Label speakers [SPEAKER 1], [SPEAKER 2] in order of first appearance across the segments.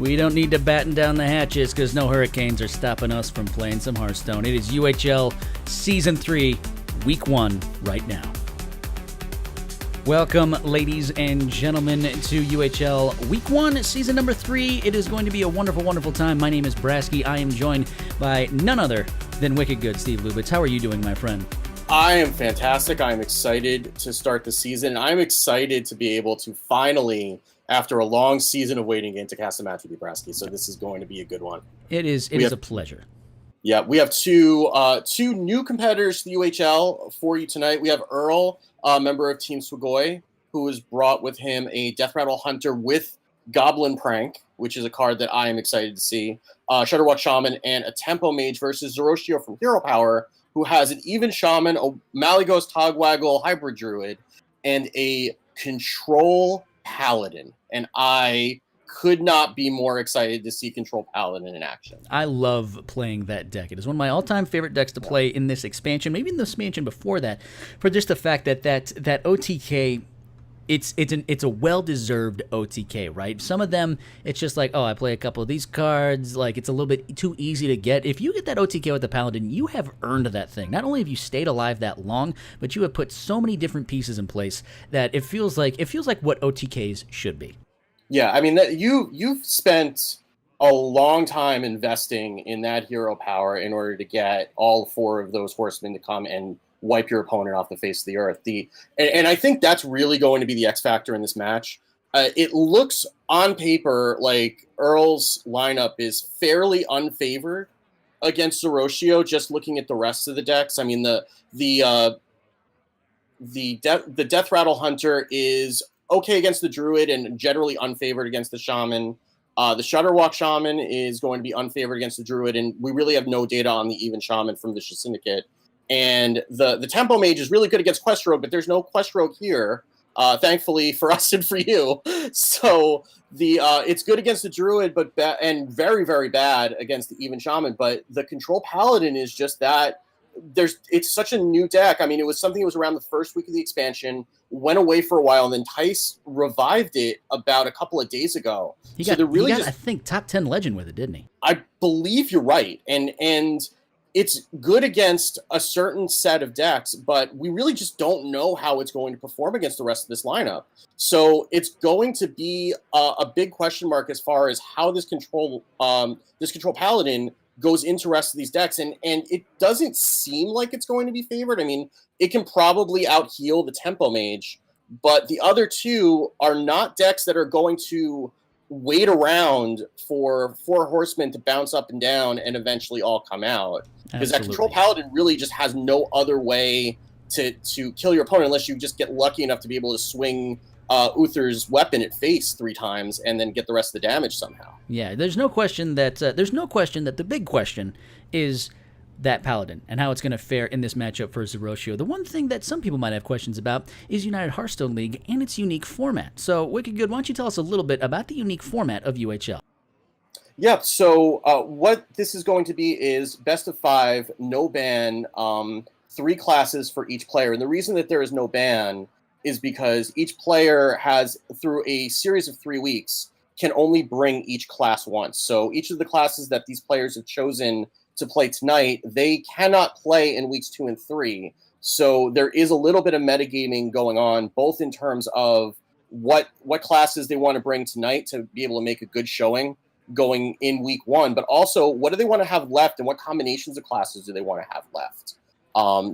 [SPEAKER 1] We don't need to batten down the hatches because no hurricanes are stopping us from playing some Hearthstone. It is UHL Season 3, Week 1 right now. Welcome, ladies and gentlemen, to UHL Week 1, Season number 3. It is going to be a wonderful, wonderful time. My name is Brasky. I am joined by none other than Wicked Good Steve Lubitz. How are you doing, my friend?
[SPEAKER 2] I am fantastic. I am excited to start the season. I'm excited to be able to finally, after a long season of waiting, get to cast a match with you, Brasky. So this is going to be a good one.
[SPEAKER 1] It is a pleasure.
[SPEAKER 2] Yeah, we have two new competitors to the UHL for you tonight. We have Earl, a member of Team Swagoi, who has brought with him a Death Rattle Hunter with Goblin Prank, which is a card that I am excited to see. Shutterwalk Shaman and a Tempo Mage versus Zoroshio from Hero Power, who has an Even Shaman, a Malygos Togwaggle Hybrid Druid, and a Control Paladin. And I could not be more excited to see Control Paladin in action.
[SPEAKER 1] I love playing that deck. It is one of my all-time favorite decks to play in this expansion, maybe in the expansion before that, for just the fact that OTK, it's a well-deserved OTK, right? Some of them, it's just like, oh, I play a couple of these cards, like it's a little bit too easy to get. If you get that OTK with the Paladin, you have earned that thing. Not only have you stayed alive that long, but you have put so many different pieces in place that it feels like what OTKs should be.
[SPEAKER 2] Yeah, I mean, you've spent a long time investing in that hero power in order to get all four of those horsemen to come and wipe your opponent off the face of the earth. And I think that's really going to be the X factor in this match. It looks on paper like Earl's lineup is fairly unfavored against Zoroshio, just looking at the rest of the decks. I mean, the Death Rattle Hunter is okay against the Druid and generally unfavored against the Shaman. The Shutterwalk Shaman is going to be unfavored against the Druid, and we really have no data on the Even Shaman from the Syndicate. And the Tempo Mage is really good against Quest Rogue, but there's no Quest Rogue here, thankfully for us and for you. So it's good against the Druid, and very, very bad against the Even Shaman. But the Control Paladin is just that. It's such a new deck. I mean, it was something that was around the first week of the expansion, went away for a while, and then Tice revived it about a couple of days ago.
[SPEAKER 1] He got, I think, top 10 legend with it, didn't he?
[SPEAKER 2] I believe you're right. And it's good against a certain set of decks, but we really just don't know how it's going to perform against the rest of this lineup. So it's going to be a big question mark as far as how this control Paladin goes into the rest of these decks, and it doesn't seem like it's going to be favored. I mean, it can probably out-heal the Tempo Mage, but the other two are not decks that are going to wait around for four horsemen to bounce up and down and eventually all come out. Because that Control Paladin really just has no other way to kill your opponent unless you just get lucky enough to be able to swing Uther's weapon at face 3 times and then get the rest of the damage somehow.
[SPEAKER 1] Yeah, there's no question that the big question is that Paladin and how it's going to fare in this matchup for Zoroshio. The one thing that some people might have questions about is United Hearthstone League and its unique format. So, Wicked Good, why don't you tell us a little bit about the unique format of UHL?
[SPEAKER 2] Yeah, so what this is going to be is best of 5, no ban, 3 classes for each player. And the reason that there is no ban is because each player has, through a series of 3 weeks, can only bring each class once. So each of the classes that these players have chosen to play tonight, they cannot play in weeks 2 and 3. So there is a little bit of metagaming going on, both in terms of what classes they want to bring tonight to be able to make a good showing going in week 1, but also what do they want to have left and what combinations of classes do they want to have left?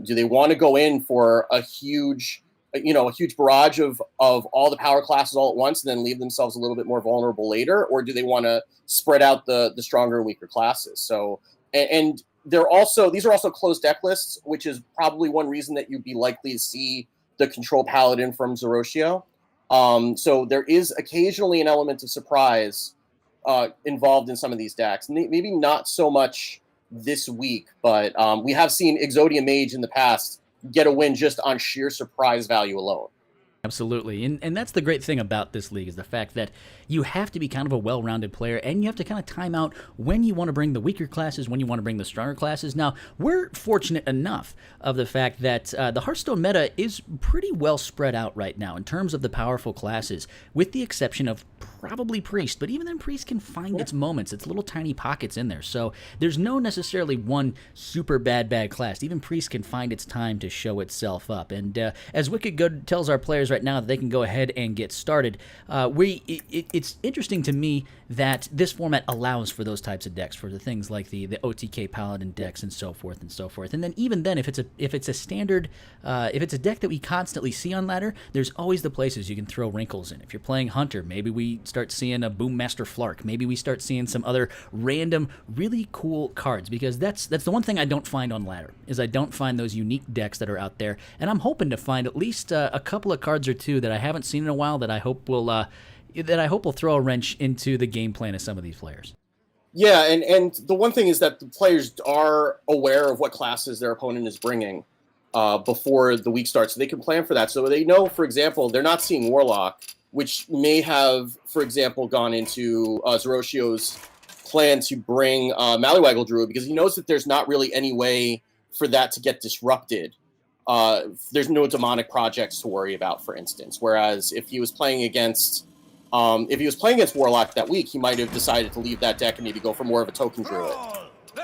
[SPEAKER 2] Do they want to go in for a huge barrage of all the power classes all at once and then leave themselves a little bit more vulnerable later? Or do they want to spread out the stronger and weaker classes? So, and these are also closed deck lists, which is probably one reason that you'd be likely to see the Control Paladin from Zoroshio. So there is occasionally an element of surprise involved in some of these decks. Maybe not so much this week, but we have seen Exodia Mage in the past get a win just on sheer surprise value alone.
[SPEAKER 1] Absolutely. And that's the great thing about this league, is the fact that you have to be kind of a well-rounded player, and you have to kind of time out when you want to bring the weaker classes, when you want to bring the stronger classes. Now, we're fortunate enough of the fact that the Hearthstone meta is pretty well spread out right now in terms of the powerful classes, with the exception of probably Priest, but even then Priest can find its moments, its little tiny pockets in there. So there's no necessarily one super bad class. Even Priest can find its time to show itself up. And as Wicked Good tells our players right now that they can go ahead and get started, it's interesting to me that this format allows for those types of decks, for the things like the OTK Paladin decks and so forth and so forth. And then even then, if it's a standard, if it's a deck that we constantly see on ladder, there's always the places you can throw wrinkles in. If you're playing Hunter, maybe we start seeing a Boommaster Flark. Maybe we start seeing some other random, really cool cards, because that's the one thing I don't find on ladder, is I don't find those unique decks that are out there. And I'm hoping to find at least a couple of cards or two that I haven't seen in a while that I hope will throw a wrench into the game plan of some of these players.
[SPEAKER 2] Yeah, and the one thing is that the players are aware of what classes their opponent is bringing before the week starts, so they can plan for that. So they know, for example, they're not seeing Warlock, which may have, for example, gone into Zeroshio's plan to bring Mallywaggle Druid, because he knows that there's not really any way for that to get disrupted. There's no demonic projects to worry about, for instance. Whereas if he was playing against Warlock that week, he might have decided to leave that deck and maybe go for more of a token druid.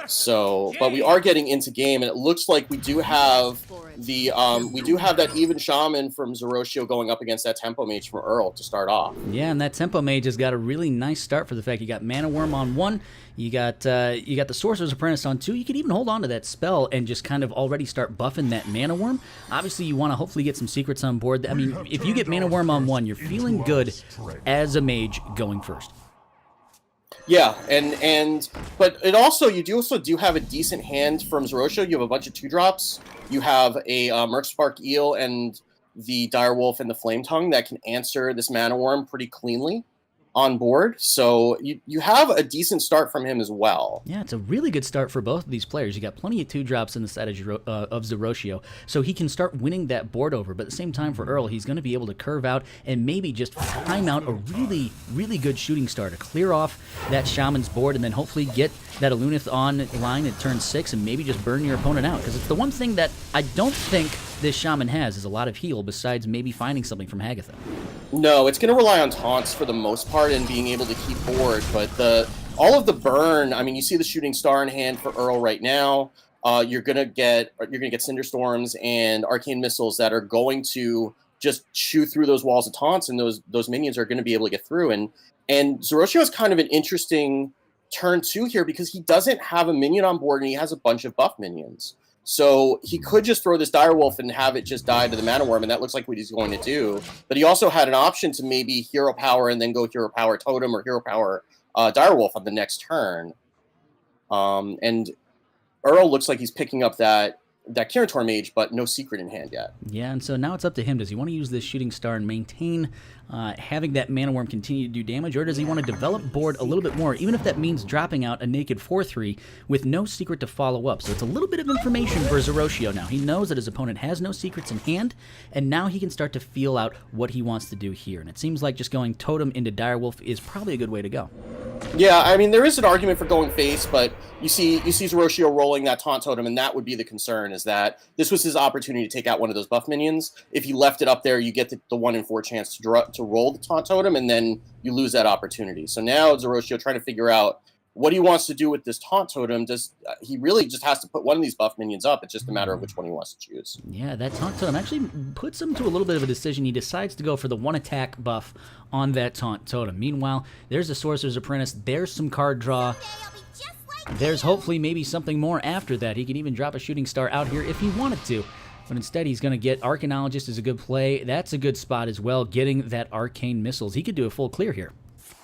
[SPEAKER 2] So, but we are getting into game, and it looks like we do have that even shaman from Zeroshio going up against that tempo mage from Earl to start off.
[SPEAKER 1] Yeah, and that tempo mage has got a really nice start for the fact you got Mana Worm on 1, you got the Sorcerer's Apprentice on 2. You could even hold on to that spell and just kind of already start buffing that Mana Worm. Obviously, you want to hopefully get some secrets on board. I mean, if you get Mana Worm on 1, you're feeling good as a mage going first.
[SPEAKER 2] Yeah, but it also, you also do have a decent hand from Zeroshio. You have a bunch of 2-drops. You have a Mercspark Eel and the Direwolf and the Flame Tongue that can answer this Mana Worm pretty cleanly on board. So you have a decent start from him as well.
[SPEAKER 1] Yeah, it's a really good start for both of these players. You got plenty of 2-drops in the side of Zeroshio, so he can start winning that board over. But at the same time, for Earl, he's going to be able to curve out and maybe just time out a really, really good shooting star to clear off that Shaman's board, and then hopefully get that Alunith on line at turn 6 and maybe just burn your opponent out. Because it's the one thing that I don't think this Shaman has is a lot of heal, besides maybe finding something from Hagatha.
[SPEAKER 2] No, it's going to rely on taunts for the most part and being able to keep board, but all of the burn, I mean, you see the shooting star in hand for Earl right now. You're gonna get Cinder Storms and Arcane Missiles that are going to just chew through those walls of taunts, and those minions are going to be able to get through. And Zeroshio is kind of an interesting turn 2 here, because he doesn't have a minion on board and he has a bunch of buff minions. So he could just throw this Direwolf and have it just die to the Mana Worm, and that looks like what he's going to do. But he also had an option to maybe Hero Power and then go Hero Power Totem or Hero Power Direwolf on the next turn. And Earl looks like he's picking up that Kirator Mage, but no secret in hand yet.
[SPEAKER 1] Yeah, and so now it's up to him. Does he want to use this shooting star and maintain having that Mana Worm continue to do damage, or does he want to develop board a little bit more, even if that means dropping out a naked 4/3 with no secret to follow up? So it's a little bit of information for Zeroshio now. He knows that his opponent has no secrets in hand, and now he can start to feel out what he wants to do here. And it seems like just going Totem into Direwolf is probably a good way to go.
[SPEAKER 2] Yeah, I mean, there is an argument for going face, but you see Zeroshio rolling that Taunt Totem, and that would be the concern, is that this was his opportunity to take out one of those buff minions. If he left it up there, you get the 1 in 4 chance to roll the Taunt Totem, and then you lose that opportunity. So now Zeroshio trying to figure out what he wants to do with this Taunt Totem. He really just has to put one of these buff minions up. It's just a matter of which one he wants to choose.
[SPEAKER 1] Yeah, that Taunt Totem actually puts him to a little bit of a decision. He decides to go for the 1 attack buff on that Taunt Totem. Meanwhile, there's the Sorcerer's Apprentice. There's some card draw. There's hopefully maybe something more after that. He could even drop a shooting star out here if he wanted to. But instead, he's going to get Arcanologist is a good play. That's a good spot as well, getting that Arcane Missiles. He could do a full clear here.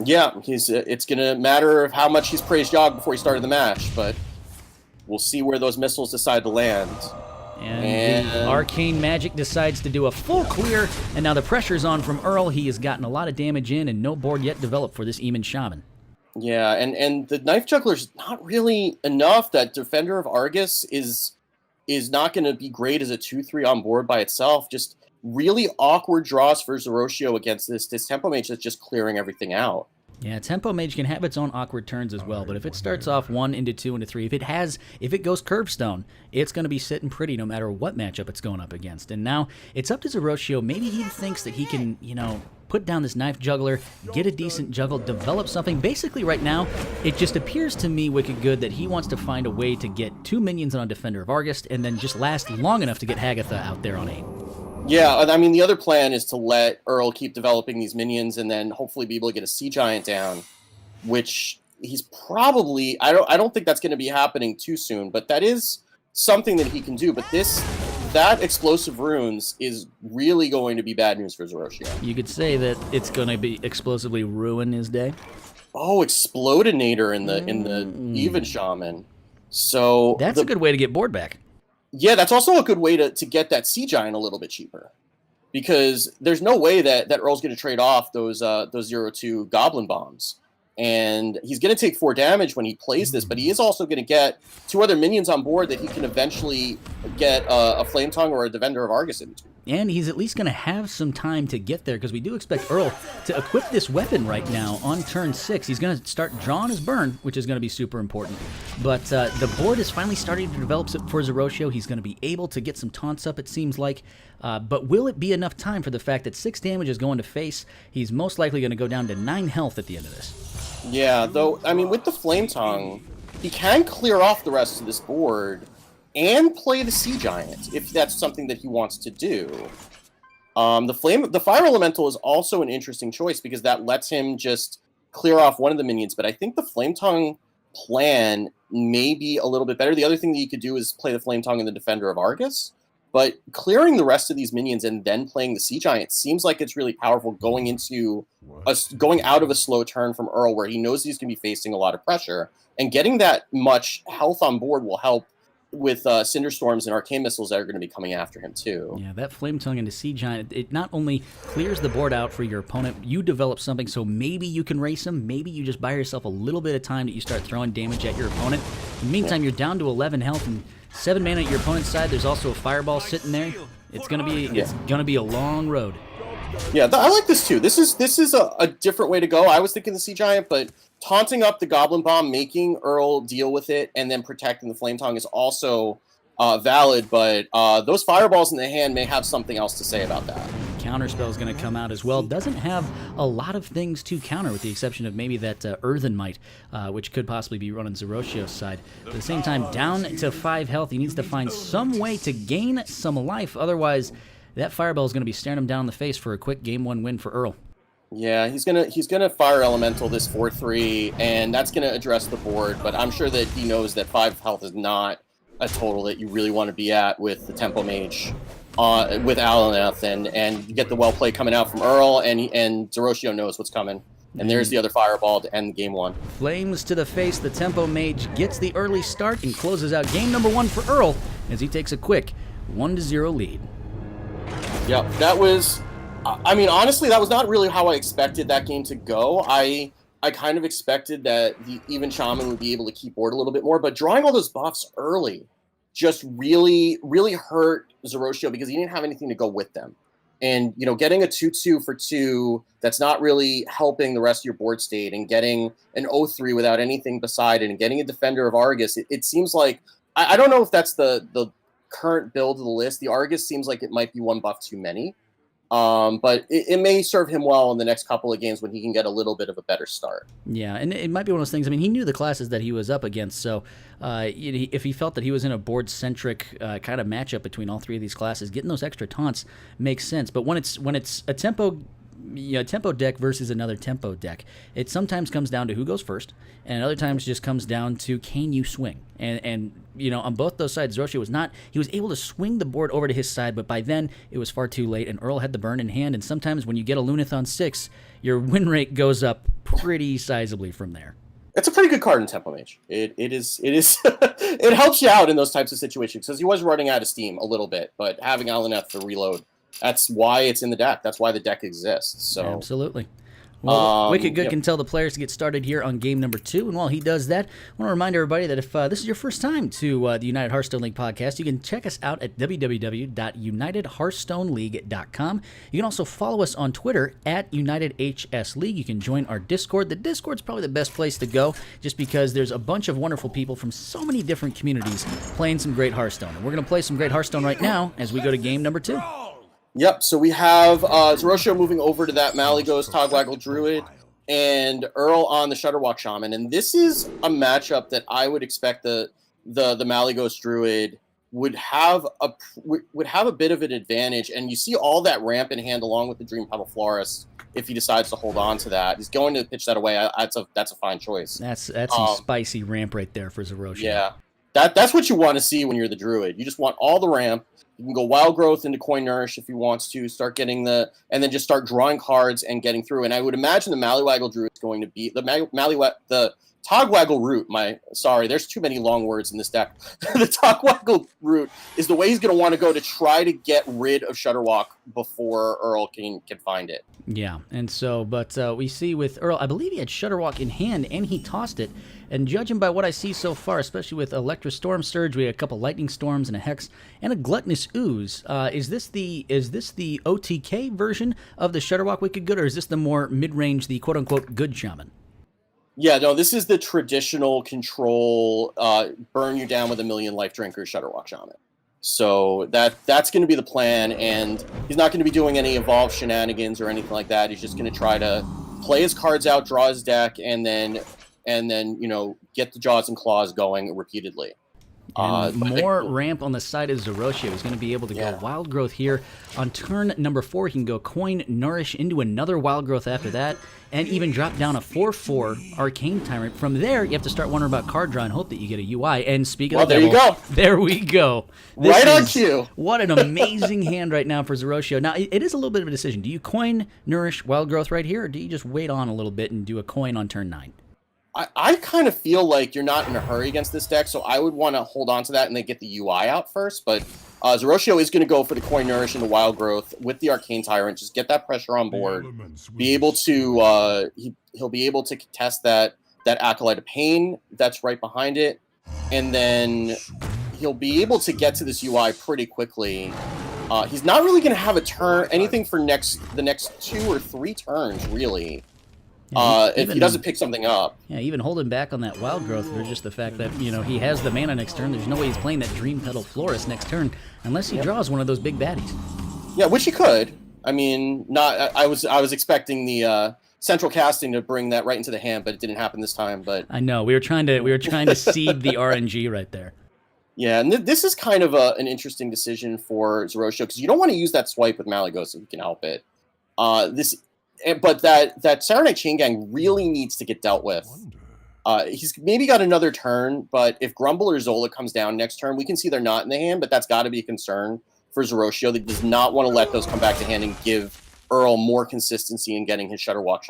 [SPEAKER 2] Yeah, it's going to matter of how much he's praised Yogg before he started the match, but we'll see where those missiles decide to land.
[SPEAKER 1] And the Arcane Magic decides to do a full clear, and now the pressure's on from Earl. He has gotten a lot of damage in, and no board yet developed for this Eamon Shaman.
[SPEAKER 2] Yeah, and the Knife Juggler's not really enough. That Defender of Argus is not going to be great as a 2/3 on board by itself. Just really awkward draws for Zeroshio against this Tempo Mage that's just clearing everything out.
[SPEAKER 1] Yeah, Tempo Mage can have its own awkward turns as well, but if it starts off 1 into 2 into 3, if it goes Curbstone, it's going to be sitting pretty no matter what matchup it's going up against. And now it's up to Zeroshio. Maybe he thinks that he can, put down this Knife Juggler, get a decent juggle, develop something. Basically, right now, it just appears to me, Wicked Good, that he wants to find a way to get 2 minions on Defender of Argus and then just last long enough to get Hagatha out there on 8.
[SPEAKER 2] Yeah, I mean, the other plan is to let Earl keep developing these minions and then hopefully be able to get a Sea Giant down, which he's probably... I don't think that's going to be happening too soon, but that is something that he can do. But that explosive runes is really going to be bad news for Zeroshio.
[SPEAKER 1] You could say that it's going to be explosively ruin his day.
[SPEAKER 2] Oh, Explodinator in the Even Shaman. So
[SPEAKER 1] that's a good way to get board back.
[SPEAKER 2] Yeah, that's also a good way to get that Sea Giant a little bit cheaper. Because there's no way that Earl's going to trade off those 0-2 Goblin Bombs. And he's going to take 4 damage when he plays this, but he is also going to get 2 other minions on board that he can eventually get a Flame Tongue or a Defender of Argus into.
[SPEAKER 1] And he's at least going to have some time to get there, because we do expect Earl to equip this weapon right now on turn 6. He's going to start drawing his burn, which is going to be super important. But the board is finally starting to develop for Zeroshio. He's going to be able to get some taunts up, it seems like. But will it be enough time for the fact that 6 damage is going to face? He's most likely going to go down to 9 health at the end of this.
[SPEAKER 2] Yeah, though, I mean, with the Flame Tongue, he can clear off the rest of this board and play the Sea Giant, if that's something that he wants to do. The Fire Elemental is also an interesting choice, because that lets him just clear off one of the minions, but I think the Flame Tongue plan may be a little bit better. The other thing that you could do is play the Flame Tongue in the Defender of Argus, but clearing the rest of these minions and then playing the Sea Giant seems like it's really powerful going out of a slow turn from Earl, where he knows he's going to be facing a lot of pressure, and getting that much health on board will help with Cinderstorms and Arcane Missiles that are going to be coming after him too.
[SPEAKER 1] Yeah, that Flame Tongue into Sea Giant, it not only clears the board out for your opponent, you develop something so maybe you can race him, maybe you just buy yourself a little bit of time that you start throwing damage at your opponent. In the meantime, you're down to 11 health and 7 mana at your opponent's side. There's also a Fireball sitting there. It's gonna be a long road.
[SPEAKER 2] Yeah, I like this too. This is a different way to go. I was thinking the Sea Giant, but taunting up the Goblin Bomb, making Earl deal with it, and then protecting the Flame Tongue is also valid, but those Fireballs in the hand may have something else to say about that.
[SPEAKER 1] Counterspell is going to come out as well. Doesn't have a lot of things to counter, with the exception of maybe that Earthen Might, which could possibly be run on Zeroshio's side. But at the same time, down to 5 health, he needs to find some way to gain some life. Otherwise, that Fireball is going to be staring him down in the face for a quick Game 1 win for Earl.
[SPEAKER 2] Yeah, he's gonna Fire Elemental this 4-3, and that's gonna address the board. But I'm sure that he knows that 5 health is not a total that you really want to be at with the Tempo Mage, with Alaneth, and you get the well play coming out from Earl, and Zeroshio knows what's coming. And there's the other Fireball to end Game 1.
[SPEAKER 1] Flames to the face. The Tempo Mage gets the early start and closes out game number 1 for Earl as he takes a quick 1-0 lead.
[SPEAKER 2] Yep, that was... I mean, honestly, that was not really how I expected that game to go. I kind of expected that the Even Shaman would be able to keep board a little bit more, but drawing all those buffs early just really, really hurt Zeroshio, because he didn't have anything to go with them. And, you know, getting a 2-2 for 2 that's not really helping the rest of your board state, and getting an 0-3 without anything beside it, and getting a Defender of Argus, it seems like... I don't know if that's the current build of the list. The Argus seems like it might be 1 buff too many. But it may serve him well in the next couple of games when he can get a little bit of a better start.
[SPEAKER 1] Yeah, and it might be one of those things. I mean, he knew the classes that he was up against, so if he felt that he was in a board-centric kind of matchup between all 3 of these classes, getting those extra taunts makes sense. But when it's a tempo deck versus another tempo deck, it sometimes comes down to who goes first, and other times just comes down to can you swing. And you know, on both those sides, Zeroshio was able to swing the board over to his side, but by then it was far too late, and Earl had the burn in hand. And sometimes when you get a Lunith on 6, your win rate goes up pretty sizably from there.
[SPEAKER 2] It's a pretty good card in Tempo Mage. It is it helps you out in those types of situations, because he was running out of steam a little bit, but having Alaneth for reload, that's why it's in the deck. That's why the deck exists. So
[SPEAKER 1] absolutely. Well, Wicked Good can tell the players to get started here on game number 2. And while he does that, I want to remind everybody that if this is your first time to the United Hearthstone League podcast, you can check us out at www.unitedhearthstoneleague.com. You can also follow us on Twitter at UnitedHSLeague. You can join our Discord. The Discord's probably the best place to go, just because there's a bunch of wonderful people from so many different communities playing some great Hearthstone. And we're going to play some great Hearthstone right now as we go to game number 2.
[SPEAKER 2] Yep. So we have Zeroshio moving over to that Malygos Togwaggle Druid and Earl on the Shutterwalk Shaman, and this is a matchup that I would expect the Malygos Druid would have a bit of an advantage, and you see all that ramp in hand along with the Dream Petal Florist. If he decides to hold on to that, he's going to pitch that away. That's a fine choice.
[SPEAKER 1] That's some spicy ramp right there for Zeroshio.
[SPEAKER 2] Yeah, that's what you want to see when you're the Druid. You just want all the ramp. You can go Wild Growth into Coin Nourish if he wants to, start getting and then just start drawing cards and getting through. And I would imagine the Mallywaggle Druid is going to be the Togwaggle Root. There's too many long words in this deck. The Togwaggle Root is the way he's going to want to go to try to get rid of Shutterwalk before Earl can find it.
[SPEAKER 1] Yeah, and so, but we see with Earl, I believe he had Shutterwalk in hand, and he tossed it. And judging by what I see so far, especially with Electra Storm Surge, we had a couple Lightning Storms and a Hex and a Gluttonous Ooze. Is this the OTK version of the Shutterwalk Wicked Good, or is this the more mid-range, the quote-unquote good Shaman?
[SPEAKER 2] Yeah, no, this is the traditional control, burn you down with a million life drinker Shutterwalk Shaman. So that's going to be the plan, and he's not going to be doing any evolved shenanigans or anything like that. He's just going to try to play his cards out, draw his deck, and then get the jaws and claws going repeatedly.
[SPEAKER 1] And more ramp on the side of Zeroshio. He's going to be able to go Wild Growth here. On turn number 4, he can go Coin Nourish into another Wild Growth after that, and even drop down a 4/4 Arcane Tyrant. From there, you have to start wondering about card draw and hope that you get a UI. And speaking of
[SPEAKER 2] there you go.
[SPEAKER 1] There we go.
[SPEAKER 2] Right on cue.
[SPEAKER 1] What an amazing hand right now for Zeroshio. Now, it is a little bit of a decision. Do you Coin Nourish Wild Growth right here, or do you just wait on a little bit and do a coin on turn 9?
[SPEAKER 2] I kind of feel like you're not in a hurry against this deck, so I would want to hold on to that and then get the UI out first. But Zeroshio is going to go for the Coin Nourish and the Wild Growth with the Arcane Tyrant. Just get that pressure on board. Be able to he'll be able to contest that Acolyte of Pain that's right behind it, and then he'll be able to get to this UI pretty quickly. He's not really going to have anything for the next 2 or 3 turns, really. If he doesn't pick something up.
[SPEAKER 1] Yeah, even holding back on that Wild Growth for just the fact that, he has the mana next turn. There's no way he's playing that Dream Petal Florist next turn unless he draws one of those big baddies.
[SPEAKER 2] Yeah, which he could. I mean, I was expecting the central casting to bring that right into the hand, but it didn't happen this time. But
[SPEAKER 1] I know we were trying to seed the RNG right there.
[SPEAKER 2] Yeah, and this is kind of an interesting decision for Zeroshio because you don't want to use that swipe with Malygos if you can help it. But that Saturday Chain Gang really needs to get dealt with. He's maybe got another turn, but if Grumble or Zola comes down next turn, we can see they're not in the hand, but that's got to be a concern for Zeroshio. That does not want to let those come back to hand and give Earl more consistency in getting his Shutterwalk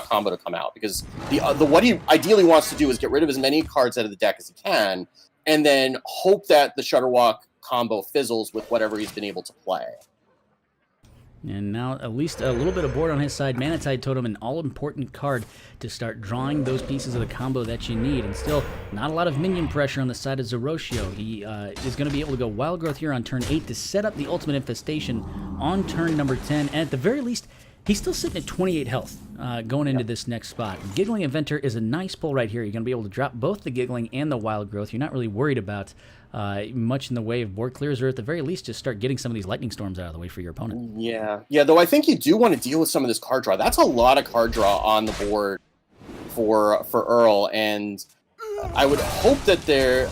[SPEAKER 2] combo to come out. Because what he ideally wants to do is get rid of as many cards out of the deck as he can, and then hope that the Shutterwalk combo fizzles with whatever he's been able to play.
[SPEAKER 1] And now at least a little bit of board on his side. Manatide Totem, an all-important card to start drawing those pieces of the combo that you need. And still, not a lot of minion pressure on the side of Zeroshio. He is going to be able to go Wild Growth here on turn 8 to set up the Ultimate Infestation on turn number 10. And at the very least, he's still sitting at 28 health going into this next spot. Giggling Inventor is a nice pull right here. You're going to be able to drop both the Giggling and the Wild Growth. You're not really worried about much in the way of board clears, or at the very least just start getting some of these Lightning Storms out of the way for your opponent.
[SPEAKER 2] Yeah, though I think you do want to deal with some of this card draw. That's a lot of card draw on the board for Earl, and I would hope that the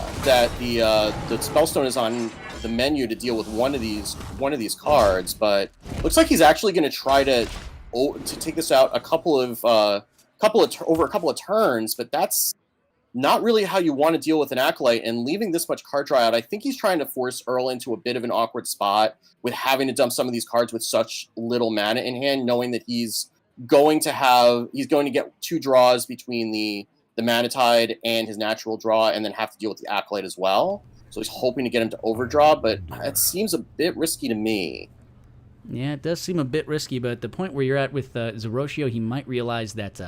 [SPEAKER 2] Spellstone is on the menu to deal with one of these cards, but looks like he's actually going to try to take this out over a couple of turns, but that's not really how you want to deal with an Acolyte, and leaving this much card draw out, I think he's trying to force Earl into a bit of an awkward spot with having to dump some of these cards with such little mana in hand, knowing that he's going to get 2 draws between the Manatide and his natural draw, and then have to deal with the Acolyte as well. So he's hoping to get him to overdraw, but it seems a bit risky to me.
[SPEAKER 1] Yeah, it does seem a bit risky, but at the point where you're at with Zeroshio, he might realize that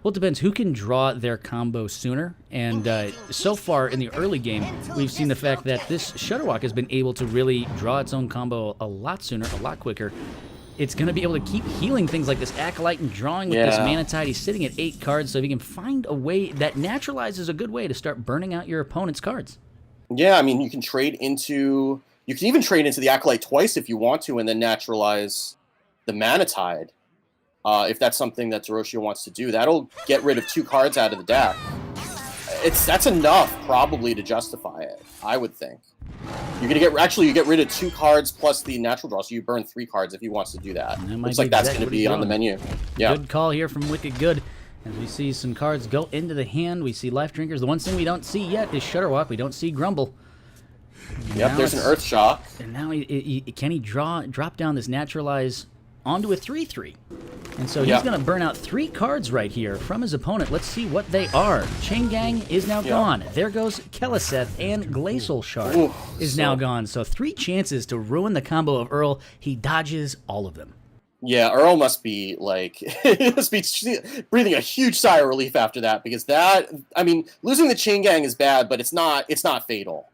[SPEAKER 1] well, it depends who can draw their combo sooner, and so far in the early game, we've seen the fact that this Shutterwalk has been able to really draw its own combo a lot sooner, a lot quicker. It's going to be able to keep healing things like this Acolyte and drawing with this Manatide. He's sitting at 8 cards, so if he can find a way that naturalizes a good way to start burning out your opponent's cards.
[SPEAKER 2] Yeah, I mean, you can trade into You can even trade into the Acolyte twice if you want to, and then naturalize the Mana Tide. If that's something that Zeroshio wants to do, that'll get rid of 2 cards out of the deck. That's enough probably to justify it, I would think. You're gonna you get rid of 2 cards plus the natural draw, so you burn 3 cards if he wants to do that. Looks like that's gonna be on the menu. Yeah.
[SPEAKER 1] Good call here from Wicked Good. As we see some cards go into the hand, we see Life Drinkers. The one thing we don't see yet is Shudderwock. We don't see Grumble.
[SPEAKER 2] Yep, there's an Earth Shock.
[SPEAKER 1] And now can he drop down this Naturalize onto a 3/3? And so he's going to burn out 3 cards right here from his opponent. Let's see what they are. Chain Gang is now gone. There goes Keleseth, and Glacial Shard is now gone. So 3 chances to ruin the combo of Earl. He dodges all of them.
[SPEAKER 2] Yeah, Earl must be like breathing a huge sigh of relief after that, because losing the Chain Gang is bad, but it's not fatal.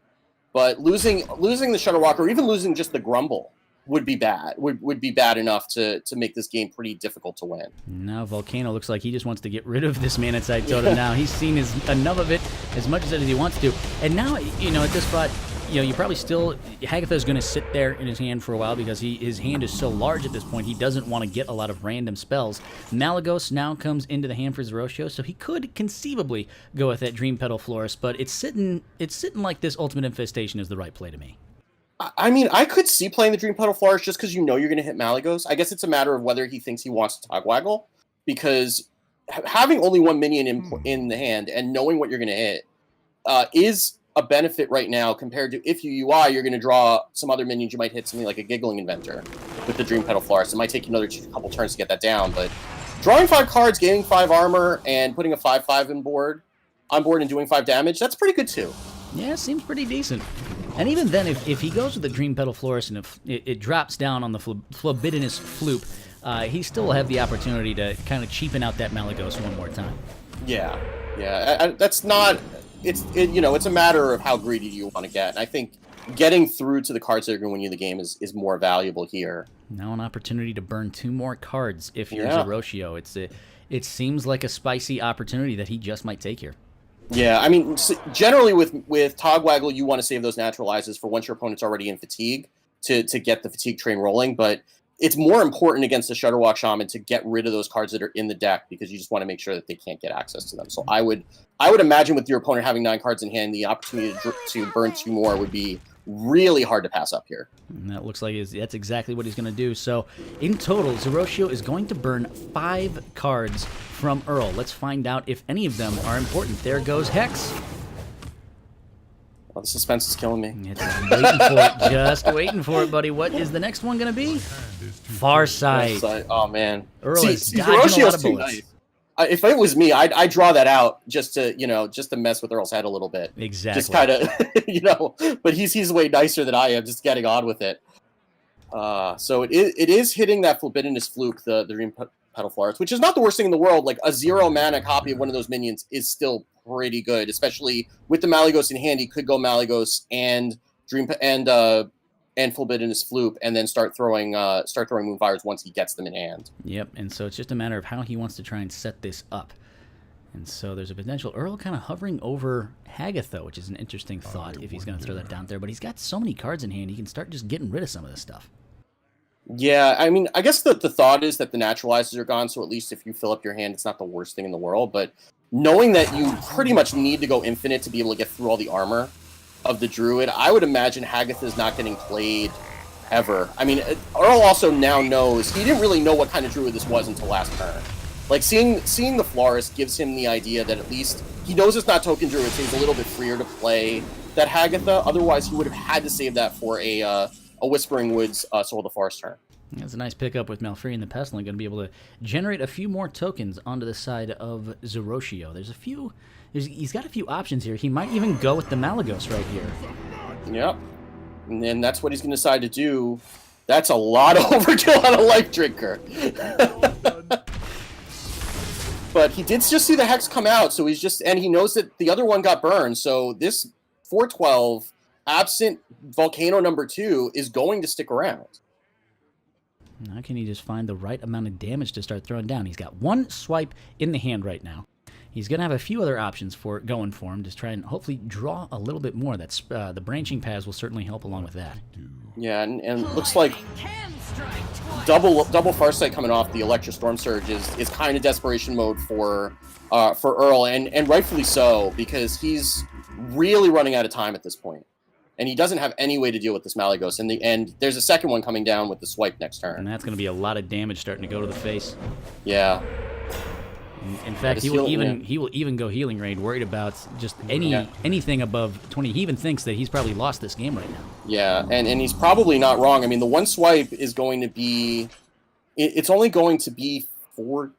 [SPEAKER 2] But losing the Shudderwock, or even losing just the Grumble, would be bad. Would be bad enough to make this game pretty difficult to win. Now
[SPEAKER 1] Volcano looks like he just wants to get rid of this Mana Tide Totem. Now he's seen enough of it, as much as he wants to. And now, at this spot, you probably still, Hagatha is going to sit there in his hand for a while, because his hand is so large at this point. He doesn't want to get a lot of random spells. Malygos now comes into the hand for Zeroshio, so he could conceivably go with that Dream Petal Florist, but it's sitting like this Ultimate Infestation is the right play to me.
[SPEAKER 2] I could see playing the Dream Petal Florist just because you're going to hit Malygos. I guess it's a matter of whether he thinks he wants to Togwaggle, because having only 1 minion in the hand and knowing what you're going to hit is a benefit right now, compared to if you UI, you're going to draw some other minions. You might hit something like a Giggling Inventor with the Dream Petal Florist. It might take you another couple turns to get that down, but drawing 5 cards, gaining 5 armor, and putting a 5/5 on board and doing 5 damage, that's pretty good too.
[SPEAKER 1] Yeah, seems pretty decent. And even then, if he goes with the Dream Petal Florist and if it drops down on the Phlebidinous Floop, he still will have the opportunity to kind of cheapen out that Malygos one more time.
[SPEAKER 2] Yeah. That's not... It's a matter of how greedy you want to get. And I think getting through to the cards that are going to win you the game is more valuable here.
[SPEAKER 1] Now an opportunity to burn 2 more cards if you're Zeroshio. It seems like a spicy opportunity that he just might take here.
[SPEAKER 2] Yeah, I mean, generally with Togwaggle, you want to save those naturalizes for once your opponent's already in fatigue to get the fatigue train rolling, but it's more important against the Shudderwock Shaman to get rid of those cards that are in the deck, because you just want to make sure that they can't get access to them. So I would imagine with your opponent having 9 cards in hand, the opportunity to burn 2 more would be really hard to pass up here.
[SPEAKER 1] And that looks like that's exactly what he's going to do. So in total, Zeroshio is going to burn 5 cards from Earl. Let's find out if any of them are important. There goes Hex.
[SPEAKER 2] Oh, the suspense is killing me.
[SPEAKER 1] It's waiting for it. Just waiting for it, buddy. What is the next one going to be? Farsight.
[SPEAKER 2] Oh, man.
[SPEAKER 1] Earl is dodging a lot of bullets.
[SPEAKER 2] Nice. If it was me, I'd draw that out just to mess with Earl's head a little bit.
[SPEAKER 1] Exactly.
[SPEAKER 2] Just kind of, but he's way nicer than I am, just getting on with it. So it is hitting that Phlebidinous Fluke, the Dream Petal Florist, which is not the worst thing in the world. Like a 0 mana copy of one of those minions is still pretty good, especially with the Malygos in hand. He could go Malygos and Phlebidinous Floop, and then start throwing Moonfires once he gets them in hand.
[SPEAKER 1] Yep, and so it's just a matter of how he wants to try and set this up. And so there's a potential Earl kind of hovering over Hagatha, which is an interesting thought if he's going to throw that down there. But he's got so many cards in hand, he can start just getting rid of some of this stuff.
[SPEAKER 2] Yeah, I mean, I guess the thought is that the naturalizers are gone, so at least if you fill up your hand, it's not the worst thing in the world. But knowing that you pretty much need to go infinite to be able to get through all the armor of the Druid, I would imagine Hagatha is not getting played ever. I mean, Earl also now knows, he didn't really know what kind of Druid this was until last turn. Like, seeing the Florist gives him the idea that at least he knows it's not token Druid, so he's a little bit freer to play that Hagatha. Otherwise, he would have had to save that for a Whispering Woods Soul of the Forest turn.
[SPEAKER 1] That's a nice pickup with Malfrey and the Pestilent, going to be able to generate a few more tokens onto the side of Zeroshio. He's got a few options here. He might even go with the Malygos right here.
[SPEAKER 2] Yep. And then that's what he's going to decide to do. That's a lot of overkill on a Life Drinker. But he did just see the Hex come out, so and he knows that the other one got burned, so this 412, absent Volcano number 2, is going to stick around.
[SPEAKER 1] Now can he just find the right amount of damage to start throwing down? He's got 1 swipe in the hand right now. he's going to have a few other options going for him. Just try and hopefully draw a little bit more. That's the branching paths will certainly help along with that.
[SPEAKER 2] Yeah, and it looks like double Farsight coming off the Electra Storm Surge is kind of desperation mode for Earl, and rightfully so, because he's really running out of time at this point. And he doesn't have any way to deal with this Malygos. And there's a second one coming down with the swipe next turn.
[SPEAKER 1] And that's going to be a lot of damage starting to go to the face.
[SPEAKER 2] Yeah.
[SPEAKER 1] In fact, he will even go Healing Rain, worried about just anything above 20. He even thinks that he's probably lost this game right now.
[SPEAKER 2] Yeah, and he's probably not wrong. I mean, the one swipe is going to be... It's only going to be 14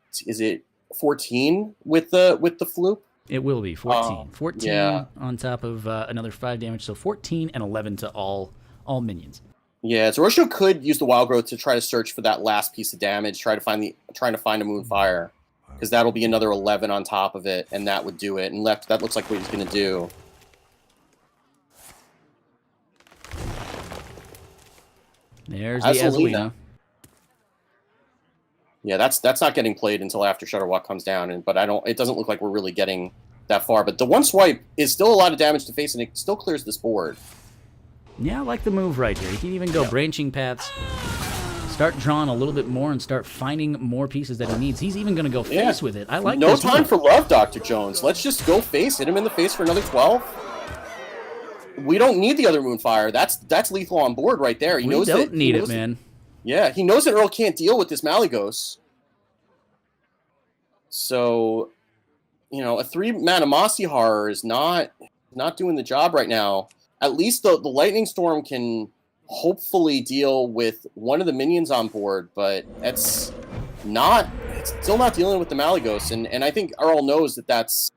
[SPEAKER 2] with the Floop?
[SPEAKER 1] It will be 14. 14 on top of another 5 damage, so 14 and 11 to all minions.
[SPEAKER 2] Yeah, so Rosho could use the Wild Growth to try to search for that last piece of damage, trying to find a Moonfire, because that'll be another 11 on top of it, and that would do it. And that looks like what he's going to do.
[SPEAKER 1] There's the Azalina.
[SPEAKER 2] Yeah, that's not getting played until after Shudderwalk comes down, but it doesn't look like we're really getting that far. But the one swipe is still a lot of damage to face, and it still clears this board.
[SPEAKER 1] Yeah, I like the move right here. He can even go branching paths, start drawing a little bit more, and start finding more pieces that he needs. He's even going to go face with it. I like
[SPEAKER 2] no
[SPEAKER 1] this
[SPEAKER 2] time
[SPEAKER 1] move.
[SPEAKER 2] for love, Dr. Jones. Let's just go face. Hit him in the face for another 12. We don't need the other Moonfire. That's lethal on board right there. He knows
[SPEAKER 1] don't need it, man.
[SPEAKER 2] Yeah, he knows that Earl can't deal with this Malygos. So, a 3-mana Mossy Horror is not doing the job right now. At least the Lightning Storm can hopefully deal with one of the minions on board, but it's still not dealing with the Malygos. And I think Earl knows that's,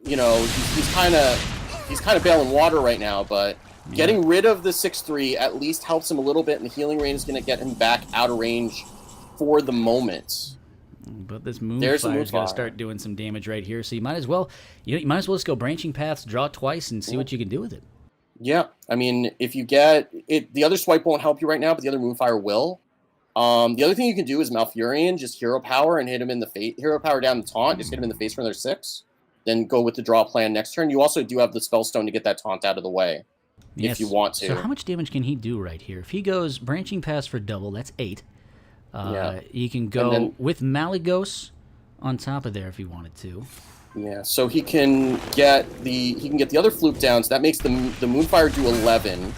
[SPEAKER 2] he's kind of bailing water right now, but getting rid of the 6/3 at least helps him a little bit, and the Healing Rain is going to get him back out of range for the moment.
[SPEAKER 1] But this Moonfire's got to start doing some damage right here, so you might as well just go branching paths, draw twice, and see what you can do with it.
[SPEAKER 2] Yeah, I mean, if you get it, the other swipe won't help you right now, but the other Moonfire will. The other thing you can do is Malfurion, just Hero Power and hit him in the face. Hero Power down the taunt, just hit him in the face for another 6. Then go with the draw plan next turn. You also do have the Spellstone to get that taunt out of the way.
[SPEAKER 1] Yes.
[SPEAKER 2] If you want to.
[SPEAKER 1] So how much damage can he do right here? If he goes branching paths for double, that's 8. You can go with Malygos on top of there if he wanted to.
[SPEAKER 2] Yeah, so he can get the other Floop down, so that makes the Moonfire do 11.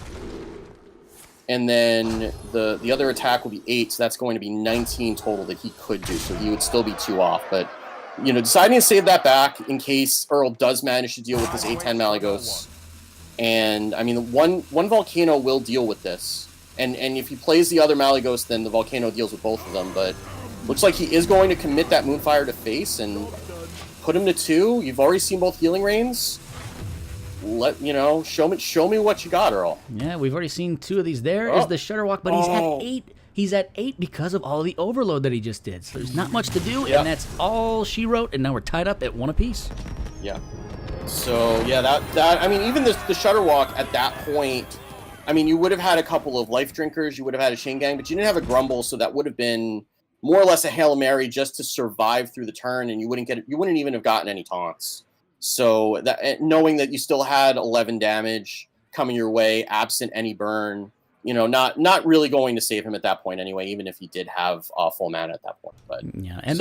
[SPEAKER 2] And then the other attack will be 8, so that's going to be 19 total that he could do. So he would still be 2 off, but deciding to save that back in case Earl does manage to deal with this 8/10 Malygos. And I mean, one Volcano will deal with this. And if he plays the other Malygos, then the Volcano deals with both of them. But looks like he is going to commit that Moonfire to face and put him to 2. You've already seen both Healing Rains. Show me what you got, Earl.
[SPEAKER 1] Yeah, we've already seen 2 of these. There is the Shudderwalk, but he's at 8. He's at 8 because of all the overload that he just did. So there's not much to do, and that's all she wrote. And now we're tied up at 1 apiece.
[SPEAKER 2] Yeah. So yeah, that I mean, even the Shudderwalk at that point. I mean, you would have had a couple of Life Drinkers, you would have had a Chain Gang, but you didn't have a Grumble, so that would have been more or less a Hail Mary just to survive through the turn, and you wouldn't even have gotten any taunts. So that, knowing that you still had 11 damage coming your way, absent any burn, not really going to save him at that point anyway, even if he did have full mana at that point. But
[SPEAKER 1] yeah, and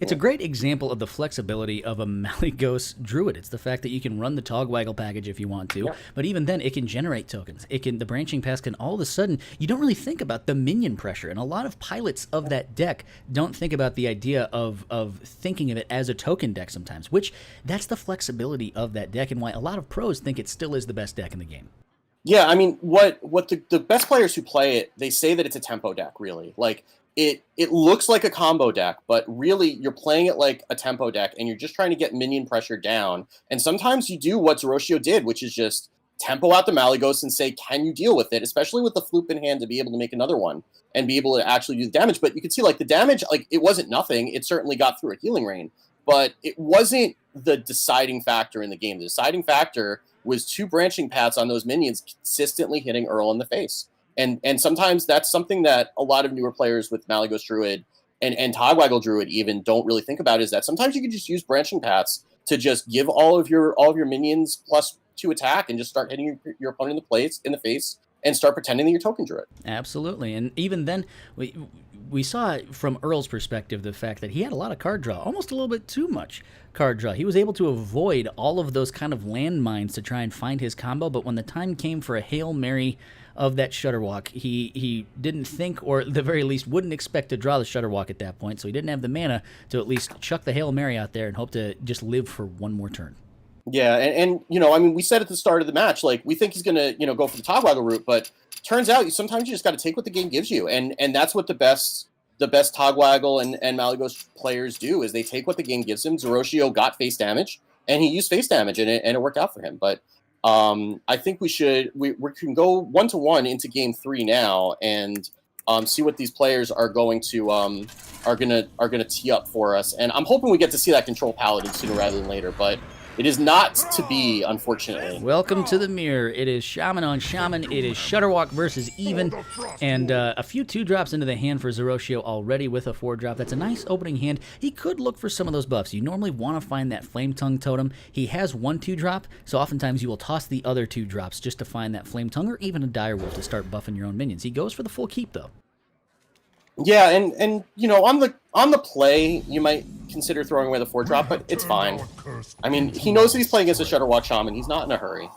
[SPEAKER 1] it's a great example of the flexibility of a Malygos Druid. It's the fact that you can run the Togwaggle package if you want to, but even then it can generate tokens. The branching paths can all of a sudden, you don't really think about the minion pressure, and a lot of pilots of that deck don't think about the idea of thinking of it as a token deck sometimes, which that's the flexibility of that deck and why a lot of pros think it still is the best deck in the game.
[SPEAKER 2] Yeah, I mean, what the best players who play it, they say that it's a tempo deck, really. Like, it looks like a combo deck, but really you're playing it like a tempo deck, and you're just trying to get minion pressure down. And sometimes you do what Zoroshio did, which is just tempo out the Malygos and say, can you deal with it? Especially with the Floop in hand to be able to make another one and be able to actually do the damage. But you can see, like, the damage, like, it wasn't nothing. It certainly got through a Healing Rain, but it wasn't the deciding factor in the game. The deciding factor was 2 branching paths on those minions consistently hitting Earl in the face. And sometimes that's something that a lot of newer players with Malygos Druid and Togwaggle Druid even don't really think about is that sometimes you can just use Branching Paths to just give all of your minions +2 attack and just start hitting your opponent in the face and start pretending that you're Token Druid.
[SPEAKER 1] Absolutely. And even then, we saw from Earl's perspective the fact that he had a lot of card draw, almost a little bit too much card draw. He was able to avoid all of those kind of landmines to try and find his combo, but when the time came for a Hail Mary of that Shutterwalk, he didn't think, or at the very least wouldn't expect to draw the Shutterwalk at that point, so he didn't have the mana to at least chuck the Hail Mary out there and hope to just live for one more turn.
[SPEAKER 2] Yeah, and I mean, we said at the start of the match, like, we think he's going to, go for the Togwaggle route, but turns out sometimes you just got to take what the game gives you, and that's what the best Togwaggle and Malygos players do, is they take what the game gives them. Zeroshio got face damage, and he used face damage, and it worked out for him. But I think we can go 1-1 into game 3 now, and see what these players are going to tee up for us. And I'm hoping we get to see that Control Paladin sooner rather than later, but it is not to be, unfortunately.
[SPEAKER 1] Welcome to the mirror. It is Shaman on Shaman. It is Shutterwalk versus Even. And a few 2-drops into the hand for Zeroshio already with a 4-drop. That's a nice opening hand. He could look for some of those buffs. You normally want to find that Flame Tongue Totem. He has 1 2-drop, so oftentimes you will toss the other 2 drops just to find that Flame Tongue or even a Direwolf to start buffing your own minions. He goes for the full keep, though.
[SPEAKER 2] Yeah, and on the play, you might consider throwing away the 4-drop, but it's fine. I mean, he knows that he's playing against a Shutterwalk Shaman. He's not in a hurry.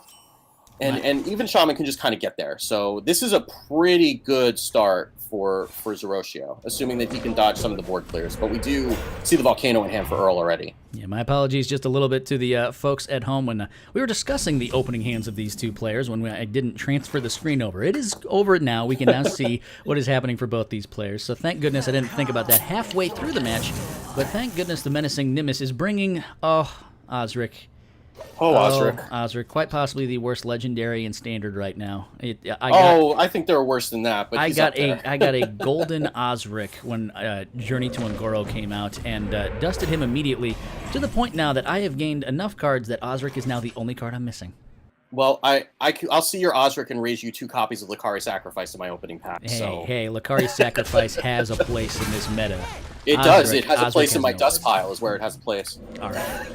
[SPEAKER 2] And even Shaman can just kind of get there. So this is a pretty good start for Zeroshio, assuming that he can dodge some of the board clears. But we do see the Volcano in hand for Earl already.
[SPEAKER 1] Yeah, my apologies just a little bit to the folks at home when we were discussing the opening hands of these 2 players when I didn't transfer the screen over. It is over now. We can now see what is happening for both these players. So thank goodness I didn't think about that halfway through the match. But thank goodness the Menacing Nimbus is bringing, Osric. Osric, quite possibly the worst legendary in Standard right now.
[SPEAKER 2] I think there are worse than that. But
[SPEAKER 1] I got a golden Osric when Journey to Ungoro came out and dusted him immediately to the point now that I have gained enough cards that Osric is now the only card I'm missing.
[SPEAKER 2] Well, I'll see your Osric and raise you 2 copies of Lakari Sacrifice in my opening pack.
[SPEAKER 1] Hey, Lakari Sacrifice has a place in this meta.
[SPEAKER 2] It does. It has a place in my dust pile is where it has a place.
[SPEAKER 1] All right.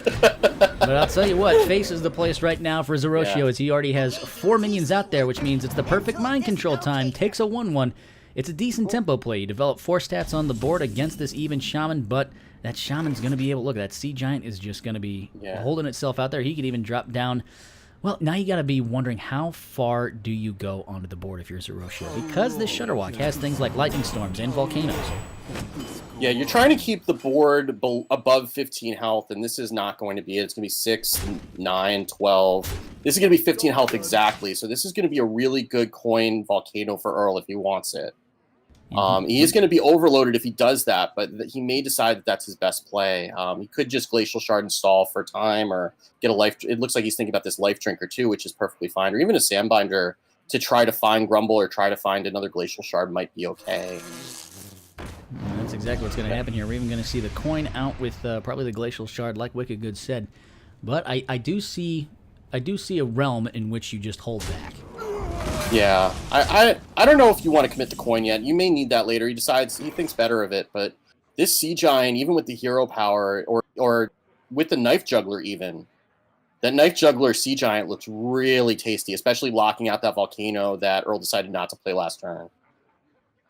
[SPEAKER 1] But I'll tell you what, Face is the place right now for Zeroshio as he already has 4 minions out there, which means it's the perfect mind control time. Takes a 1-1. It's a decent tempo play. You develop 4 stats on the board against this Even Shaman, but that Shaman's going to be able to look. That Sea Giant is just going to be holding itself out there. He could even drop down. Well, now you got to be wondering how far do you go onto the board if you're Zeroshio, because this Shutterwalk has things like Lightning Storms and Volcanoes.
[SPEAKER 2] Yeah, you're trying to keep the board above 15 health, and this is not going to be it. It's going to be 6, 9, 12. This is going to be 15 health exactly, so this is going to be a really good coin Volcano for Earl if he wants it. He is going to be overloaded if he does that, but he may decide that that's his best play. He could just Glacial Shard and stall for time or get a life. It looks like he's thinking about this Life Drinker too, which is perfectly fine, or even a Sandbinder to try to find Grumble or try to find another Glacial Shard might be okay.
[SPEAKER 1] That's exactly what's going to happen here. We're even going to see the coin out with probably the Glacial Shard, like Wicked Good said. But I do see a realm in which you just hold back.
[SPEAKER 2] Yeah, I don't know if you want to commit the coin yet. You may need that later. He thinks better of it. But this Sea Giant, even with the hero power or with the Knife Juggler even, that Knife Juggler Sea Giant looks really tasty, especially locking out that Volcano that Earl decided not to play last turn.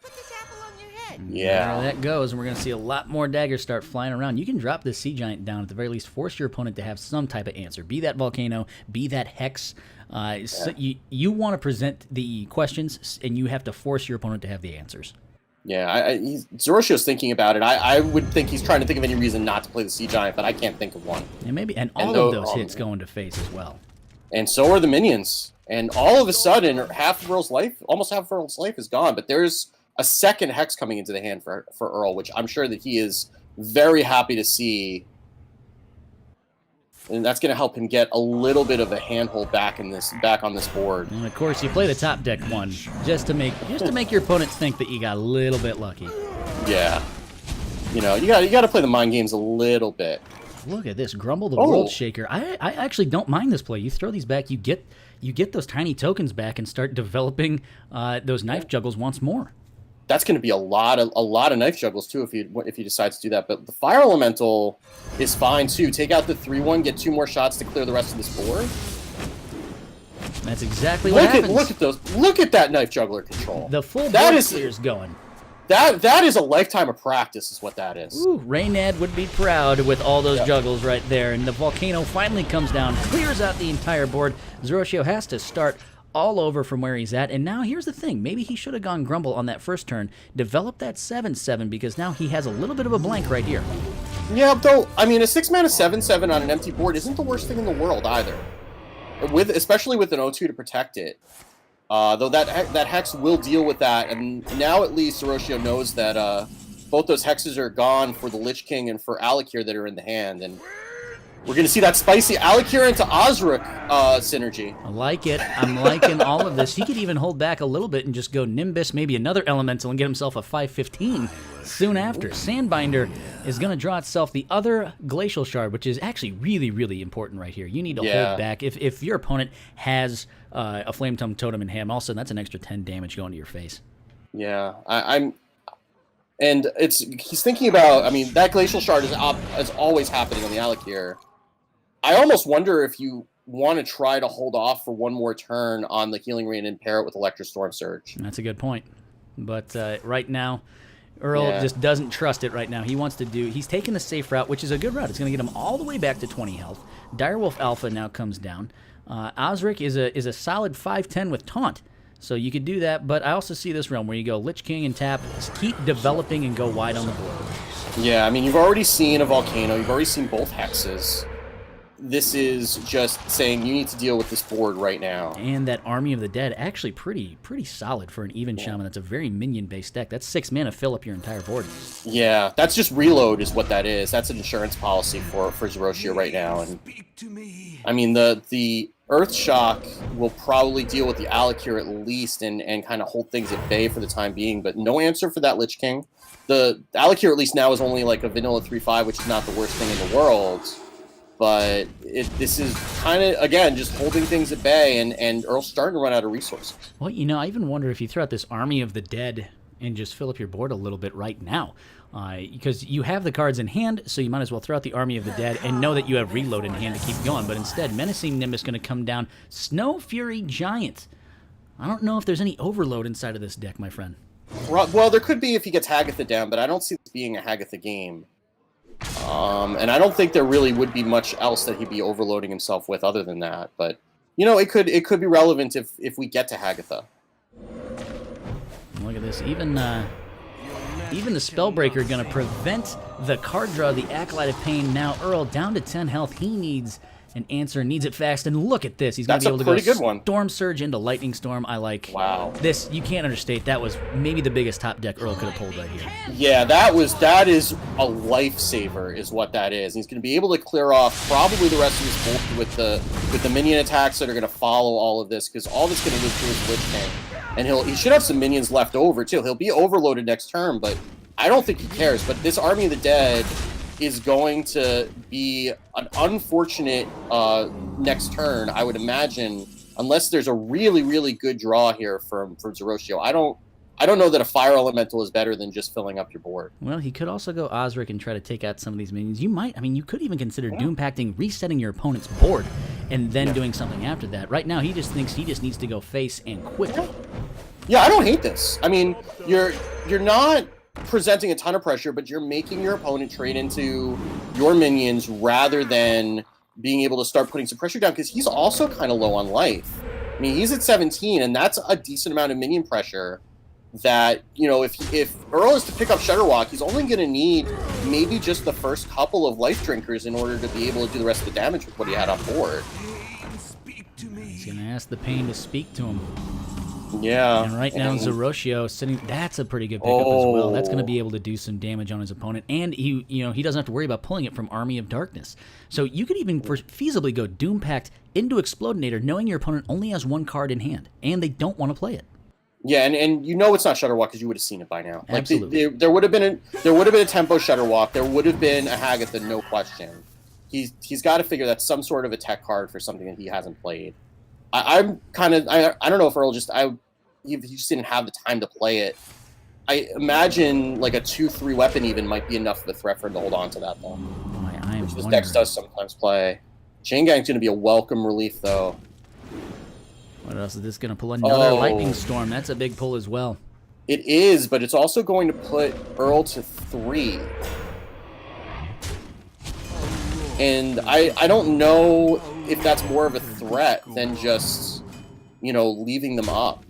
[SPEAKER 3] Put this apple on your head.
[SPEAKER 1] Yeah. There that goes, and we're going to see a lot more daggers start flying around. You can drop this Sea Giant down, at the very least force your opponent to have some type of answer. Be that Volcano, be that Hex. So you want to present the questions, and you have to force your opponent to have the answers.
[SPEAKER 2] Yeah, Zeroshio's thinking about it. I would think he's trying to think of any reason not to play the Sea Giant, but I can't think of one.
[SPEAKER 1] And all of those hits go into Face as well.
[SPEAKER 2] And so are the minions. And all of a sudden, almost half of Earl's life is gone. But there's a second Hex coming into the hand for Earl, which I'm sure that he is very happy to see. And that's going to help him get a little bit of a handhold back on this board.
[SPEAKER 1] And of course, you play the top deck one just to make your opponent think that you got a little bit lucky.
[SPEAKER 2] Yeah, you got to play the mind games a little bit.
[SPEAKER 1] Look at this, Grumble the World Shaker. I actually don't mind this play. You throw these back, you get those tiny tokens back and start developing those Knife Juggles once more.
[SPEAKER 2] that's going to be a lot of knife juggles too if he decides to do that. But the fire elemental is fine too. Take out the 3/1, get 2 more shots to clear the rest of this board.
[SPEAKER 1] That's exactly what happens.
[SPEAKER 2] Look at those. Look at that knife juggler control.
[SPEAKER 1] The full board clear's going.
[SPEAKER 2] That is a lifetime of practice, is what that is.
[SPEAKER 1] Ooh, Raynad would be proud with all those juggles right there. And the volcano finally comes down, clears out the entire board. Zeroshio has to start all over from where he's at. And now here's the thing. Maybe he should have gone Grumble on that first turn, developed that 7/7, because now he has a little bit of a blank right here.
[SPEAKER 2] Yeah, though, I mean, a 6-mana 7/7 on an empty board isn't the worst thing in the world either. Especially with an O2 to protect it. Though that Hex will deal with that, and now at least Zeroshio knows that both those Hexes are gone for the Lich King and for Alakir that are in the hand, and we're going to see that spicy Alakir into Osric synergy.
[SPEAKER 1] I like it. I'm liking all of this. He could even hold back a little bit and just go Nimbus, maybe another Elemental, and get himself a 5/15 soon after. Sandbinder is going to draw itself the other Glacial Shard, which is actually really, really important right here. You need to hold back. If your opponent has a Flame Tongue Totem in hand, also that's an extra 10 damage going to your face.
[SPEAKER 2] Yeah, and he's thinking about, I mean, that Glacial Shard is always happening on the Alakir. I almost wonder if you want to try to hold off for one more turn on the Healing Rain and pair it with Electric Storm Surge.
[SPEAKER 1] That's a good point. But right now, Earl just doesn't trust it right now. He's taking the safe route, which is a good route. It's going to get him all the way back to 20 health. Direwolf Alpha now comes down. Osric is a solid 5/10 with Taunt. So you could do that, but I also see this realm where you go Lich King and tap, keep developing and go wide on the board.
[SPEAKER 2] Yeah, I mean, you've already seen a Volcano. You've already seen both Hexes. This is just saying you need to deal with this board right now.
[SPEAKER 1] And that Army of the Dead, actually pretty solid for an even shaman. That's a very minion-based deck. That's 6 mana, fill up your entire board.
[SPEAKER 2] Yeah, that's just reload is what that is. That's an insurance policy for Zeroshio right now. And I mean, the Earth Shock will probably deal with the Alakir at least and kind of hold things at bay for the time being, but no answer for that Lich King. The Alakir at least now is only like a vanilla 3/5, which is not the worst thing in the world. But this is kind of, again, just holding things at bay, and Earl's starting to run out of resources.
[SPEAKER 1] Well, I even wonder if you throw out this Army of the Dead and just fill up your board a little bit right now. Because you have the cards in hand, so you might as well throw out the Army of the Dead and know that you have reload in hand to keep going. But instead, Menacing Nimbus is going to come down. Snow Fury Giant. I don't know if there's any overload inside of this deck, my friend.
[SPEAKER 2] Well, there could be if he gets Hagatha down, but I don't see this being a Hagatha game. And I don't think there really would be much else that he'd be overloading himself with other than that. But, it could be relevant if we get to Hagatha.
[SPEAKER 1] Look at this. Even the Spellbreaker going to prevent the card draw, the Acolyte of Pain. Now Earl down to 10 health. He needs an answer, needs it fast. And look at this. He's going to be able to go Storm Surge into Lightning Storm. I like this. You can't understate. That was maybe the biggest top deck Earl could have pulled right here.
[SPEAKER 2] Yeah, that is a lifesaver is what that is. He's going to be able to clear off probably the rest of his board with the minion attacks that are going to follow all of this, because all that's going to live through is Lich King. And he should have some minions left over, too. He'll be overloaded next turn, but I don't think he cares. But this Army of the Dead is going to be an unfortunate next turn, I would imagine, unless there's a really, really good draw here from Zeroshio. I don't know that a Fire Elemental is better than just filling up your board.
[SPEAKER 1] Well, he could also go Osric and try to take out some of these minions. You could even consider Doom Pacting, resetting your opponent's board, and then doing something after that. Right now, he just thinks he just needs to go face and quickly.
[SPEAKER 2] Yeah, I don't hate this. I mean, you're not presenting a ton of pressure, but you're making your opponent trade into your minions rather than being able to start putting some pressure down, because he's also kind of low on life. I mean, he's at 17, and that's a decent amount of minion pressure that, if Earl is to pick up Shudderwalk, he's only going to need maybe just the first couple of life drinkers in order to be able to do the rest of the damage with what he had on board.
[SPEAKER 1] He's going to ask the Pain to speak to him.
[SPEAKER 2] Yeah.
[SPEAKER 1] And right now, Zeroshio sitting. That's a pretty good pickup as well. That's going to be able to do some damage on his opponent, and he doesn't have to worry about pulling it from Army of Darkness. So you could even feasibly go Doom Pact into Explodinator, knowing your opponent only has one card in hand, and they don't want to play it.
[SPEAKER 2] Yeah, and it's not Shudderwalk because you would have seen it by now. Like
[SPEAKER 1] Absolutely.
[SPEAKER 2] There would have been a tempo Shudderwalk. There would have been a Hagatha, no question. He's got to figure that's some sort of a tech card for something that he hasn't played. I don't know if Earl he just didn't have the time to play it. I imagine like a 2-3 weapon even might be enough of a threat for him to hold on to that though.
[SPEAKER 1] Boy, I am
[SPEAKER 2] Which this
[SPEAKER 1] wondering.
[SPEAKER 2] deck does sometimes play. Chain Gang's going to be a welcome relief though.
[SPEAKER 1] What else is this going to pull? Another
[SPEAKER 2] Oh.
[SPEAKER 1] Lightning Storm. That's a big pull as well.
[SPEAKER 2] It is, but it's also going to put Earl to 3. And I don't know if that's more of a threat than just, you know, leaving them up.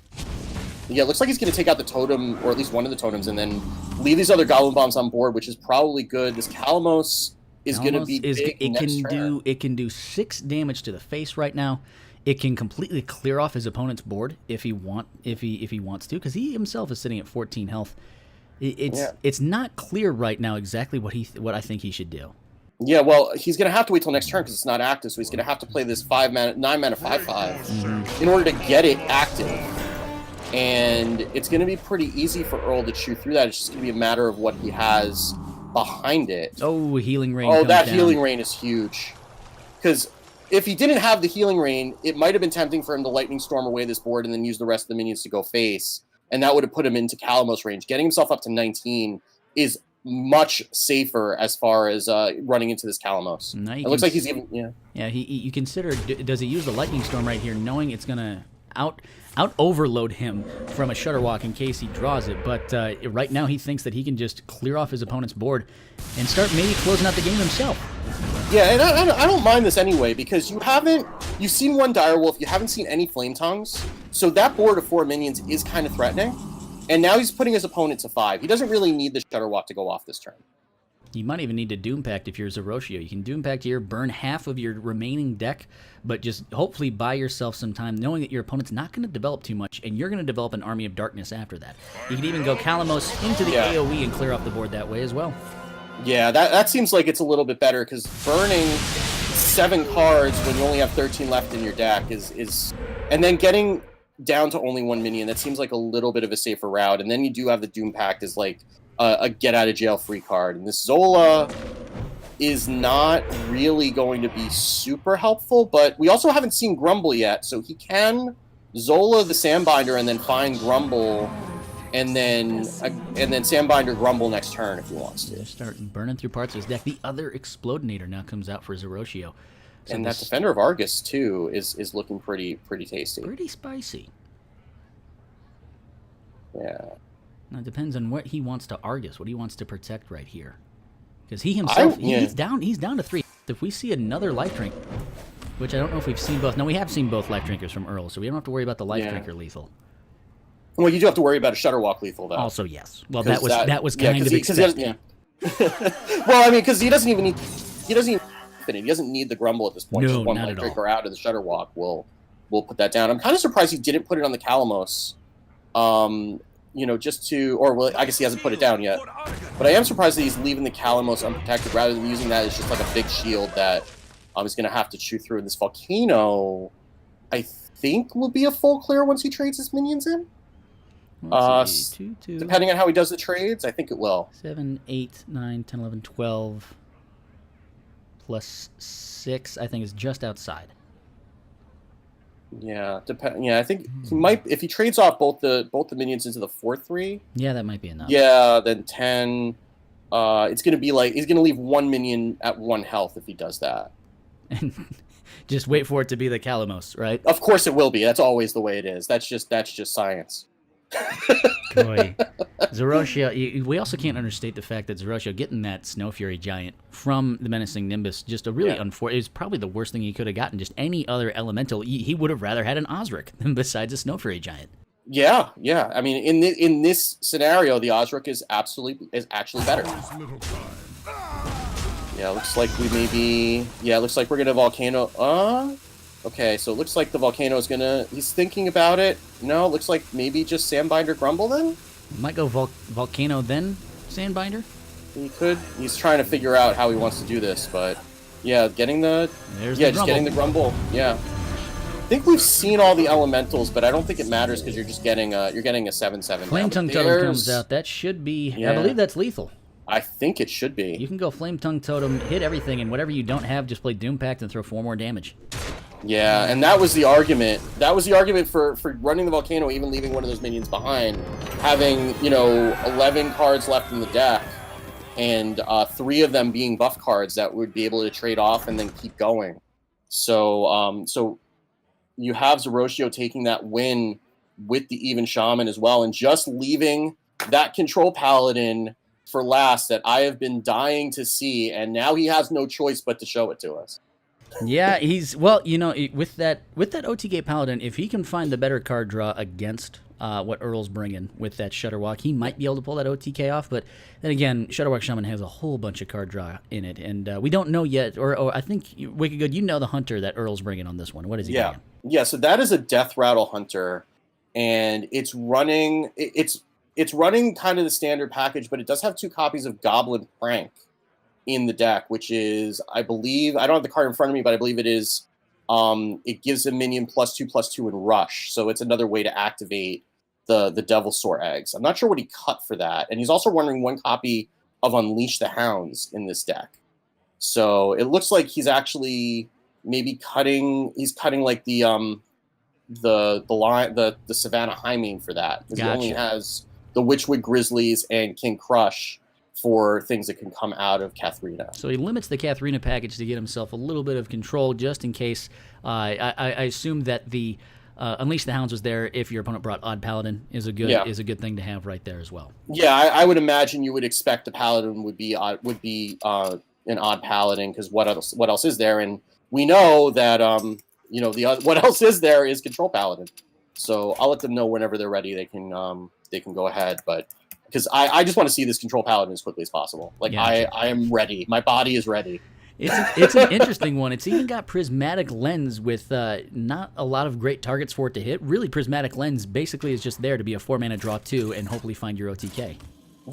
[SPEAKER 2] Yeah, it looks like he's going to take out the totem, or at least one of the totems, and then leave these other Goblin Bombs on board, which is probably good. This Calamos is going to be big next turn.
[SPEAKER 1] It can do 6 damage to the face right now. It can completely clear off his opponent's board if he wants to, because he himself is sitting at 14 health. It's not clear right now exactly what I think he should do.
[SPEAKER 2] Yeah, well, he's going to have to wait till next turn because it's not active, so he's going to have to play this 9 mana 5/5 in order to get it active. And it's going to be pretty easy for Earl to chew through that. It's just going to be a matter of what he has behind it.
[SPEAKER 1] Oh, Healing Rain.
[SPEAKER 2] Oh, that
[SPEAKER 1] down.
[SPEAKER 2] Healing Rain is huge. Because if he didn't have the Healing Rain, it might have been tempting for him to Lightning Storm away this board and then use the rest of the minions to go face. And that would have put him into Calamos range. Getting himself up to 19 is much safer as far as running into this Calamos. It looks like he's even...
[SPEAKER 1] Yeah, you consider... Does he use the Lightning Storm right here, knowing it's going to out-overload him from a Shutterwalk in case he draws it, but right now he thinks that he can just clear off his opponent's board and start maybe closing out the game himself.
[SPEAKER 2] Yeah, and I don't mind this anyway, because you've seen one Direwolf, you haven't seen any Flame Tongues, so that board of 4 minions is kind of threatening, and now he's putting his opponent to 5. He doesn't really need the Shutterwalk to go off this turn.
[SPEAKER 1] You might even need to Doom Pact if you're Zeroshio. You can Doom Pact here, burn half of your remaining deck, but just hopefully buy yourself some time, knowing that your opponent's not going to develop too much, and you're going to develop an Army of Darkness after that. You can even go Calamos into the AoE and clear off the board that way as well.
[SPEAKER 2] Yeah, that seems like it's a little bit better, because burning 7 cards when you only have 13 left in your deck is... And then getting down to only 1 minion, that seems like a little bit of a safer route, and then you do have the Doom Pact as like a get-out-of-jail-free card. And this Zola is not really going to be super helpful, but we also haven't seen Grumble yet, so he can Zola the Sandbinder and then find Grumble, and then Sandbinder Grumble next turn if he wants to.
[SPEAKER 1] Just start burning through parts of his deck. The other Explodinator now comes out for Zeroshio. So
[SPEAKER 2] and that Defender of Argus, too, is looking pretty tasty.
[SPEAKER 1] Pretty spicy.
[SPEAKER 2] Yeah.
[SPEAKER 1] Now, it depends on what he wants to Argus, what he wants to protect right here. Because he himself, he's down to 3. If we see another Life Drink, which I don't know if we've seen both. No, we have seen both Life Drinkers from Earl, so we don't have to worry about the Life Drinker lethal.
[SPEAKER 2] Well, you do have to worry about a Shutterwalk lethal, though.
[SPEAKER 1] Also, yes. Well, that was kind of expected.
[SPEAKER 2] Well, I mean, because he doesn't even need the Grumble at this point.
[SPEAKER 1] No,
[SPEAKER 2] just one
[SPEAKER 1] not
[SPEAKER 2] Life
[SPEAKER 1] at
[SPEAKER 2] Drinker out of the Shutterwalk will put that down. I'm kind of surprised he didn't put it on the Calamos. You know, just to, or well, I guess he hasn't put it down yet. But I am surprised that he's leaving the Calamos unprotected rather than using that as just like a big shield that he's going to have to chew through. And this Volcano, I think, will be a full clear once he trades his minions in. Depending on how he does the trades, I think it will.
[SPEAKER 1] 7, 8, 9, 10, 11, 12, plus 6, I think is just outside.
[SPEAKER 2] Yeah, I think he might, if he trades off both the minions into the 4/3.
[SPEAKER 1] Yeah, that might be enough.
[SPEAKER 2] Yeah, then 10. It's gonna be like he's gonna leave 1 minion at 1 health if he does that.
[SPEAKER 1] And just wait for it to be the Calamos, right?
[SPEAKER 2] Of course it will be. That's always the way it is. That's just science.
[SPEAKER 1] Boy, Zeroshio. We also can't understate the fact that Zeroshio getting that Snow Fury Giant from the Menacing Nimbus, just a really unfortunate. Is probably the worst thing he could have gotten. Just any other elemental, he would have rather had an Osric than besides a Snow Fury Giant.
[SPEAKER 2] Yeah. I mean, in this scenario, the Osric is actually better. Yeah, looks like we maybe. Yeah, looks like we're gonna Volcano. Okay, so it looks like the Volcano is gonna... He's thinking about it. No, it looks like maybe just Sandbinder Grumble then?
[SPEAKER 1] Might go Volcano then Sandbinder?
[SPEAKER 2] He could. He's trying to figure out how he wants to do this, but... Yeah, getting the... getting the Grumble. Yeah. I think we've seen all the Elementals, but I don't think it matters because you're just getting a 7/7.
[SPEAKER 1] Flame Tongue Totem comes out. That should be... Yeah. I believe that's lethal.
[SPEAKER 2] I think it should be.
[SPEAKER 1] You can go Flame Tongue Totem, hit everything, and whatever you don't have, just play Doom Pact and throw 4 more damage.
[SPEAKER 2] Yeah, and that was the argument. That was the argument for running the volcano, even leaving one of those minions behind, having 11 cards left in the deck, and 3 of them being buff cards that would be able to trade off and then keep going. So you have Zoroshio taking that win with the even shaman as well, and just leaving that control paladin for last that I have been dying to see, and now he has no choice but to show it to us.
[SPEAKER 1] Yeah, with that OTK Paladin, if he can find the better card draw against what Earl's bringing with that Shutterwalk, he might be able to pull that OTK off. But then again, Shutterwalk Shaman has a whole bunch of card draw in it, and we don't know yet. Or I think Wicked Good, the hunter that Earl's bringing on this one. What is he? Bringing?
[SPEAKER 2] Yeah. So that is a Death Rattle Hunter, and it's running kind of the standard package, but it does have 2 copies of Goblin Prank in the deck, which is, I believe, I don't have the card in front of me, but I believe it is, it gives a minion +2/+2 in Rush, so it's another way to activate the Devilsaur eggs. I'm not sure what he cut for that, and he's also running 1 copy of Unleash the Hounds in this deck. So it looks like he's actually maybe cutting like the Savannah Hymene for that, because
[SPEAKER 1] Gotcha.
[SPEAKER 2] he only has the Witchwood Grizzlies and King Crush for things that can come out of Katharina.
[SPEAKER 1] So he limits the Katharina package to get himself a little bit of control, just in case. I assume that the Unleash the Hounds was there if your opponent brought Odd Paladin is a good thing to have right there as well.
[SPEAKER 2] Yeah, I would imagine you would expect the Paladin would be an Odd Paladin, because what else is there? And we know that what else is there is Control Paladin. So I'll let them know whenever they're ready. They can go ahead, but. Because I just want to see this Control Paladin as quickly as possible. Like, gotcha. I am ready. My body is ready.
[SPEAKER 1] It's an interesting one. It's even got Prismatic Lens with not a lot of great targets for it to hit. Really, Prismatic Lens basically is just there to be a 4-mana draw 2 and hopefully find your OTK.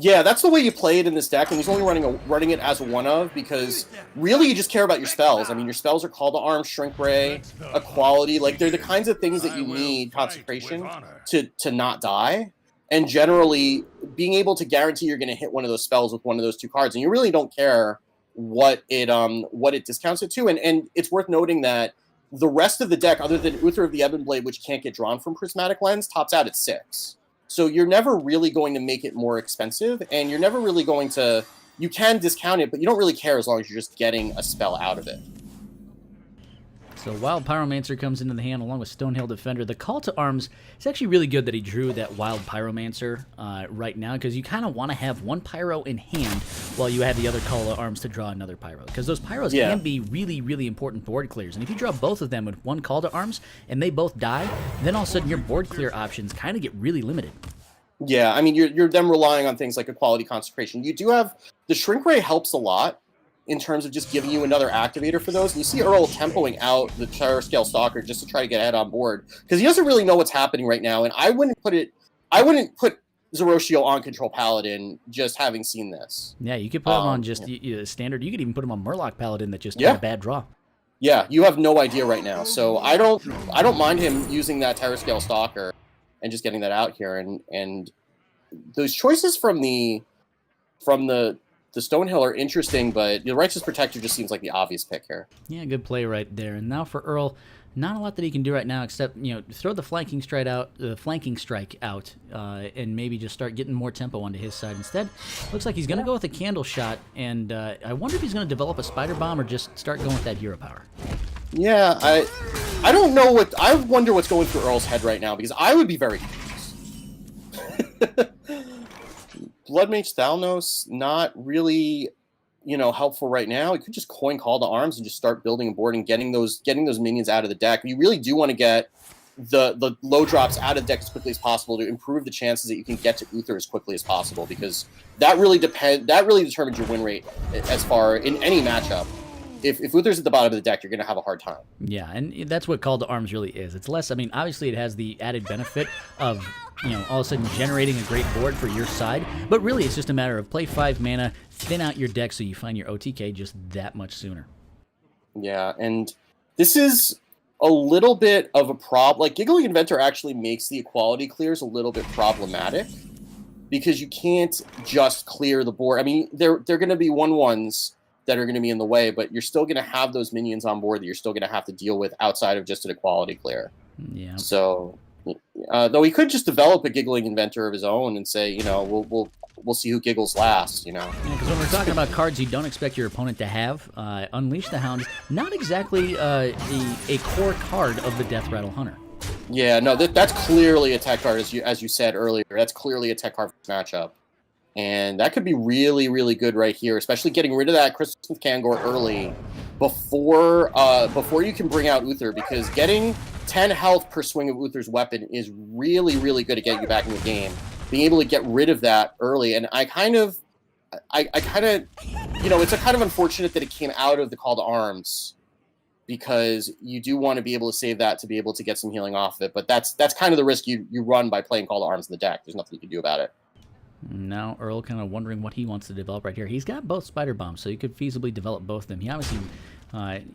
[SPEAKER 2] Yeah, that's the way you play it in this deck, and he's only running it as one of, because really you just care about your spells. I mean, your spells are Call to Arms, Shrink Ray, Equality. Like, they're the kinds of things that you need Consecration to not die. And generally, being able to guarantee you're going to hit one of those spells with one of those 2 cards, and you really don't care what it discounts it to. And it's worth noting that the rest of the deck, other than Uther of the Ebon Blade, which can't get drawn from Prismatic Lens, tops out at 6. So you're never really going to make it more expensive, and you're never really going to. You can discount it, but you don't really care as long as you're just getting a spell out of it.
[SPEAKER 1] So Wild Pyromancer comes into the hand along with Stonehill Defender. The Call to Arms, it's actually really good that he drew that Wild Pyromancer right now, because you kind of want to have 1 Pyro in hand while you have the other Call to Arms to draw another Pyro, because those Pyros can be really, really important board clears. And if you draw both of them with 1 Call to Arms and they both die, then all of a sudden your board clear options kind of get really limited.
[SPEAKER 2] Yeah, I mean, you're then relying on things like Equality Consecration. You do have the Shrink Ray helps a lot in terms of just giving you another activator for those. And you see Earl tempoing out the Terror Scale Stalker just to try to get ahead on board, because he doesn't really know what's happening right now. And I wouldn't put Zoroshio on Control Paladin just having seen this.
[SPEAKER 1] Yeah, you could put him on just standard. You could even put him on Murloc Paladin that just had a bad draw.
[SPEAKER 2] Yeah, you have no idea right now. So I don't mind him using that Terror Scale Stalker and just getting that out here. And those choices from the Stonehill are interesting, but the Righteous Protector just seems like the obvious pick here.
[SPEAKER 1] Yeah, good play right there. And now for Earl, not a lot that he can do right now except throw the flanking strike out, and maybe just start getting more tempo onto his side. Instead, looks like he's going to go with a Candle Shot, and I wonder if he's going to develop a Spider Bomb or just start going with that Hero Power.
[SPEAKER 2] Yeah, I don't know I wonder what's going through Earl's head right now, because I would be very confused. Bloodmage Thalnos, not really, helpful right now. You could just coin Call to Arms and just start building a board and getting those minions out of the deck. You really do want to get the low drops out of the deck as quickly as possible to improve the chances that you can get to Uther as quickly as possible, because that really determines your win rate as far in any matchup. If Uther's at the bottom of the deck, you're going to have a hard time.
[SPEAKER 1] Yeah, and that's what Call to Arms really is. It's less, obviously it has the added benefit of, all of a sudden generating a great board for your side, but really it's just a matter of play 5 mana, thin out your deck so you find your OTK just that much sooner.
[SPEAKER 2] Yeah, and this is a little bit of a problem. Like, Giggling Inventor actually makes the equality clears a little bit problematic, because you can't just clear the board. I mean, they're going to be 1/1s, that are going to be in the way, but you're still going to have those minions on board that you're still going to have to deal with outside of just an equality clear.
[SPEAKER 1] Yeah.
[SPEAKER 2] So, though he could just develop a giggling inventor of his own and say, we'll see who giggles last.
[SPEAKER 1] Yeah, because when we're talking about cards you don't expect your opponent to have, Unleash the Hound, not exactly a core card of the Death Rattle Hunter.
[SPEAKER 2] Yeah, no, that's clearly a tech card, as you said earlier. That's clearly a tech card for this matchup. And that could be really, really good right here, especially getting rid of that Christmas Kangor early before you can bring out Uther, because getting 10 health per swing of Uther's weapon is really, really good at getting you back in the game. Being able to get rid of that early, and I kind of, it's a kind of unfortunate that it came out of the Call to Arms, because you do want to be able to save that to be able to get some healing off of it, but that's kind of the risk you run by playing Call to Arms in the deck. There's nothing you can do about it.
[SPEAKER 1] Now Earl kind of wondering what he wants to develop right here. He's got both Spider Bombs, so you could feasibly develop both of them. He obviously,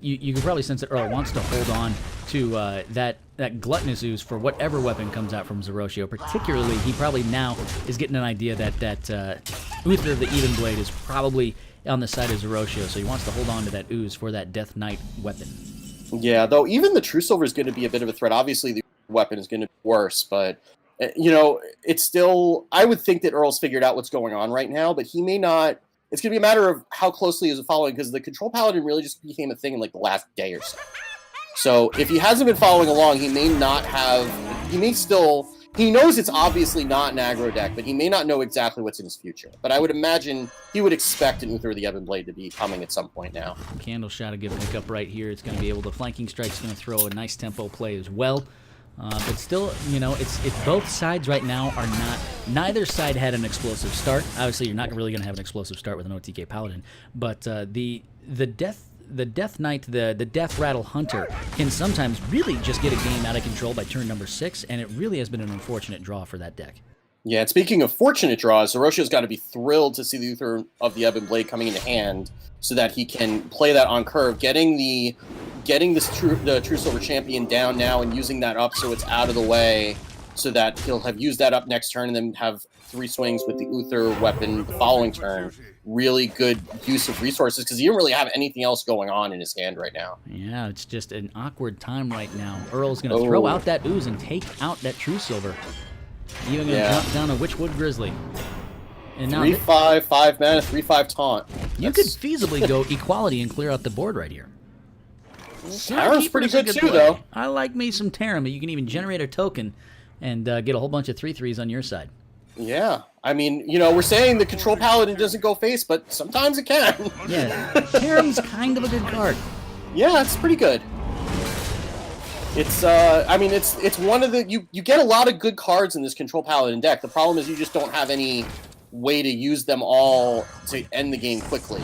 [SPEAKER 1] you can probably sense that Earl wants to hold on to that Gluttonous Ooze for whatever weapon comes out from Zeroshio. Particularly, he probably now is getting an idea that Uther of the Even Blade is probably on the side of Zeroshio, so he wants to hold on to that Ooze for that Death Knight weapon.
[SPEAKER 2] Yeah, though even the True Silver is going to be a bit of a threat. Obviously, the weapon is going to be worse, but it's still, I would think that Earl's figured out what's going on right now, but he may not. It's going to be a matter of how closely is it following, because the Control Paladin really just became a thing in like the last day or so. So if he hasn't been following along, he may not have, he knows it's obviously not an aggro deck, but he may not know exactly what's in his future. But I would imagine he would expect an Uther of the Ebon Blade to be coming at some point now.
[SPEAKER 1] Candle Shot, a good pickup right here. It's going to be able to, Flanking Strike's going to throw a nice tempo play as well. But still, it's both sides right now are not. Neither side had an explosive start. Obviously, you're not really going to have an explosive start with an OTK Paladin. But the Death Knight, the Death Rattle Hunter, can sometimes really just get a game out of control by turn number 6, and it really has been an unfortunate draw for that deck.
[SPEAKER 2] Yeah, and speaking of fortunate draws, Zeroshio's got to be thrilled to see the Uther of the Ebon Blade coming into hand, so that he can play that on curve, getting the True Silver Champion down now and using that up so it's out of the way, so that he'll have used that up next turn and then have 3 swings with the Uther weapon the following turn. Really good use of resources, because he didn't really have anything else going on in his hand right now.
[SPEAKER 1] Yeah, it's just an awkward time right now. Earl's going to throw out that Ooze and take out that True Silver. Even going to jump down a Witchwood Grizzly. And now
[SPEAKER 2] 3/5, 5 mana, 3/5 taunt.
[SPEAKER 1] You could feasibly go equality and clear out the board right here.
[SPEAKER 2] Taram's pretty good too, though.
[SPEAKER 1] I like me some Taram, but you can even generate a token and get a whole bunch of 3/3s on your side.
[SPEAKER 2] Yeah, I mean, we're saying the Control Paladin doesn't go face, but sometimes it can.
[SPEAKER 1] Yeah, Taram's kind of a good card.
[SPEAKER 2] Yeah, it's pretty good. It's it's one of the you get a lot of good cards in this Control Paladin deck. The problem is you just don't have any way to use them all to end the game quickly.